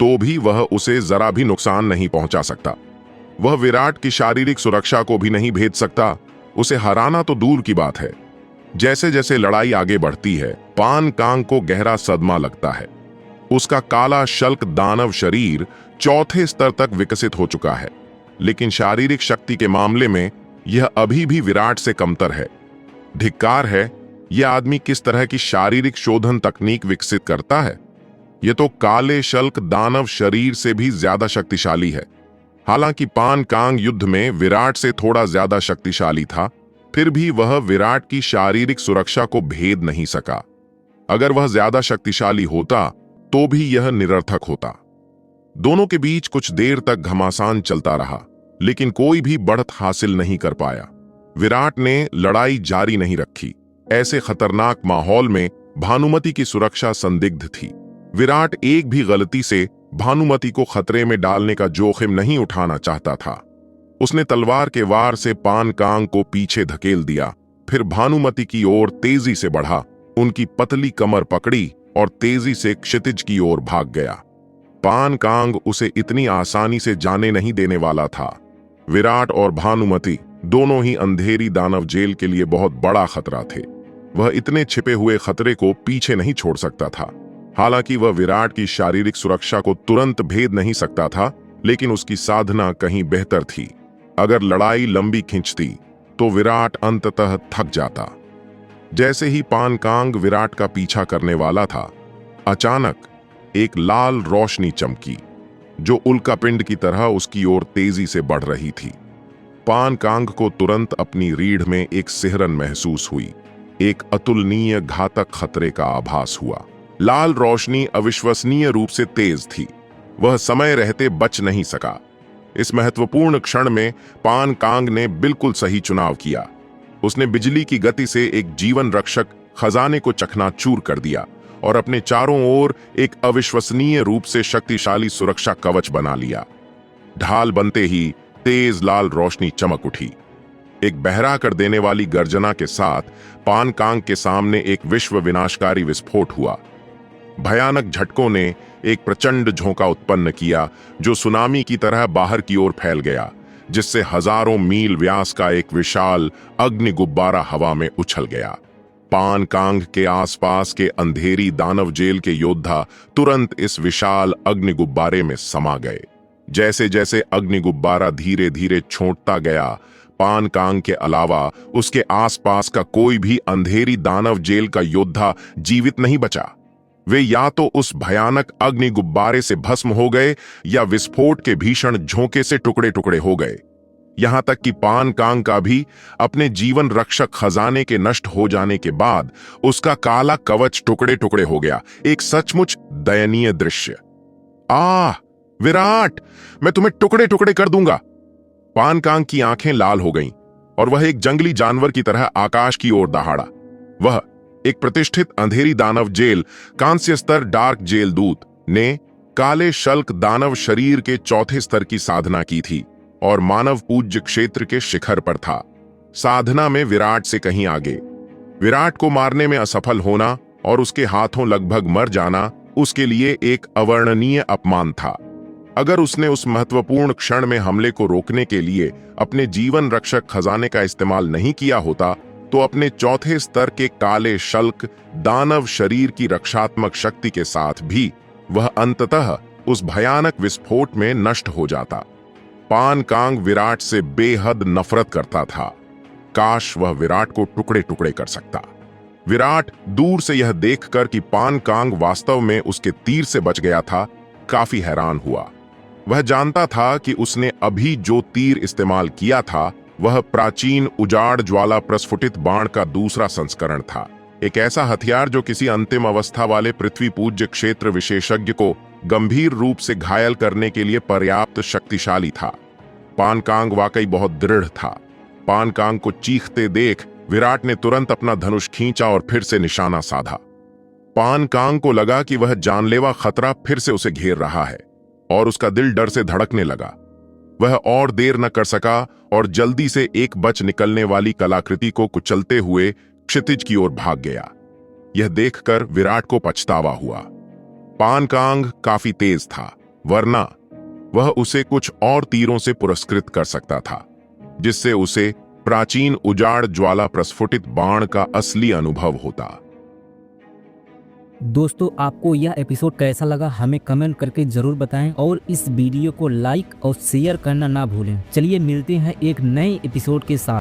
तो भी वह उसे जरा भी नुकसान नहीं पहुंचा सकता। वह विराट की शारीरिक सुरक्षा को भी नहीं भेद सकता। उसे हराना तो दूर की बात है। जैसे जैसे लड़ाई आगे बढ़ती है, पान कांग को गहरा सदमा लगता है। उसका काला शल्क दानव शरीर 4थे स्तर तक विकसित हो चुका है, लेकिन शारीरिक शक्ति के मामले में यह अभी भी विराट से कमतर है। धिक्कार है, यह आदमी किस तरह की शारीरिक शोधन तकनीक विकसित करता है। यह तो काले शल्क दानव शरीर से भी ज्यादा शक्तिशाली है। हालांकि पान कांग युद्ध में विराट से थोड़ा ज्यादा शक्तिशाली था, फिर भी वह विराट की शारीरिक सुरक्षा को भेद नहीं सका। अगर वह ज्यादा शक्तिशाली होता तो भी यह निरर्थक होता। दोनों के बीच कुछ देर तक घमासान चलता रहा, लेकिन कोई भी बढ़त हासिल नहीं कर पाया। विराट ने लड़ाई जारी नहीं रखी। ऐसे खतरनाक माहौल में भानुमति की सुरक्षा संदिग्ध थी। विराट एक भी गलती से भानुमति को खतरे में डालने का जोखिम नहीं उठाना चाहता था। उसने तलवार के वार से पान कांग को पीछे धकेल दिया, फिर भानुमति की ओर तेजी से बढ़ा, उनकी पतली कमर पकड़ी और तेजी से क्षितिज की ओर भाग गया। पान कांग उसे इतनी आसानी से जाने नहीं देने वाला था। विराट और भानुमति दोनों ही अंधेरी दानव जेल के लिए बहुत बड़ा खतरा थे। वह इतने छिपे हुए खतरे को पीछे नहीं छोड़ सकता था। हालांकि वह विराट की शारीरिक सुरक्षा को तुरंत भेद नहीं सकता था, लेकिन उसकी साधना कहीं बेहतर थी। अगर लड़ाई लंबी खिंचती तो विराट अंततः थक जाता। जैसे ही पान कांग विराट का पीछा करने वाला था, अचानक एक लाल रोशनी चमकी जो उल्कापिंड की तरह उसकी ओर तेजी से बढ़ रही थी। पान कांग को तुरंत अपनी रीढ़ में एक सिहरन महसूस हुई। एक अतुलनीय घातक खतरे का आभास हुआ। लाल रोशनी अविश्वसनीय रूप से तेज थी। वह समय रहते बच नहीं सका। इस महत्वपूर्ण क्षण में पान कांग ने बिल्कुल सही चुनाव किया। उसने बिजली की गति से एक जीवन रक्षक खजाने को चकनाचूर कर दिया और अपने चारों ओर एक अविश्वसनीय रूप से शक्तिशाली सुरक्षा कवच बना लिया। ढाल बनते ही तेज लाल रोशनी चमक उठी। एक बहरा कर देने वाली गर्जना के साथ पान कांग के सामने एक विश्व विनाशकारी विस्फोट हुआ। भयानक झटकों ने एक प्रचंड झोंका उत्पन्न किया जो सुनामी की तरह बाहर की ओर फैल गया, जिससे हजारों मील व्यास का एक विशाल अग्नि गुब्बारा हवा में उछल गया। पान कांग के आसपास के अंधेरी दानव जेल के योद्धा तुरंत इस विशाल अग्नि गुब्बारे में समा गए। जैसे जैसे अग्नि गुब्बारा धीरे धीरे छोंटता गया, पान कांग के अलावा उसके आसपास का कोई भी अंधेरी दानव जेल का योद्धा जीवित नहीं बचा। वे या तो उस भयानक अग्नि गुब्बारे से भस्म हो गए या विस्फोट के भीषण झोंके से टुकड़े टुकड़े हो गए। यहां तक कि पान कांग का भी अपने जीवन रक्षक खजाने के नष्ट हो जाने के बाद उसका काला कवच टुकड़े टुकड़े हो गया। एक सचमुच दयनीय दृश्य। विराट, मैं तुम्हें टुकड़े टुकड़े कर दूंगा। पान कांग की आंखें लाल हो गईं और वह एक जंगली जानवर की तरह आकाश की ओर दहाड़ा। वह एक प्रतिष्ठित अंधेरी दानव जेल कांस्य स्तर डार्क जेल दूत ने काले शल्क दानव शरीर के 4थे स्तर की साधना की थी और मानव पूज्य क्षेत्र के शिखर पर था। साधना में विराट से कहीं आगे। विराट को मारने में असफल होना और उसके हाथों लगभग मर जाना उसके लिए एक अवर्णनीय अपमान था। अगर उसने उस महत्वपूर्ण क्षण में हमले को रोकने के लिए अपने जीवन रक्षक खजाने का इस्तेमाल नहीं किया होता, तो अपने चौथे स्तर के काले शल्क दानव शरीर की रक्षात्मक शक्ति के साथ भी वह अंततः उस भयानक विस्फोट में नष्ट हो जाता। पान कांग विराट से बेहद नफरत करता था। काश वह विराट को टुकड़े टुकड़े कर सकता। विराट दूर से यह देखकर कि पान कांग वास्तव में उसके तीर से बच गया था, काफी हैरान हुआ। वह जानता था कि उसने अभी जो तीर इस्तेमाल किया था वह प्राचीन उजाड़ ज्वाला प्रस्फुटित बाण का दूसरा संस्करण था, एक ऐसा हथियार जो किसी अंतिम अवस्था वाले पृथ्वी पूज्य क्षेत्र विशेषज्ञ को गंभीर रूप से घायल करने के लिए पर्याप्त शक्तिशाली था। पान कांग वाकई बहुत दृढ़ था। पान कांग को चीखते देख विराट ने तुरंत अपना धनुष खींचा और फिर से निशाना साधा। पान कांग को लगा कि वह जानलेवा खतरा फिर से उसे घेर रहा है और उसका दिल डर से धड़कने लगा। वह और देर न कर सका और जल्दी से एक बच निकलने वाली कलाकृति को कुचलते हुए क्षितिज की ओर भाग गया। यह देखकर विराट को पछतावा हुआ। पान कांग काफी तेज था, वरना वह उसे कुछ और तीरों से पुरस्कृत कर सकता था, जिससे उसे प्राचीन उजाड़ ज्वाला प्रस्फुटित बाण का असली अनुभव होता। दोस्तों, आपको यह एपिसोड कैसा लगा हमें कमेंट करके जरूर बताएं और इस वीडियो को लाइक और शेयर करना ना भूलें। चलिए मिलते हैं एक नए एपिसोड के साथ।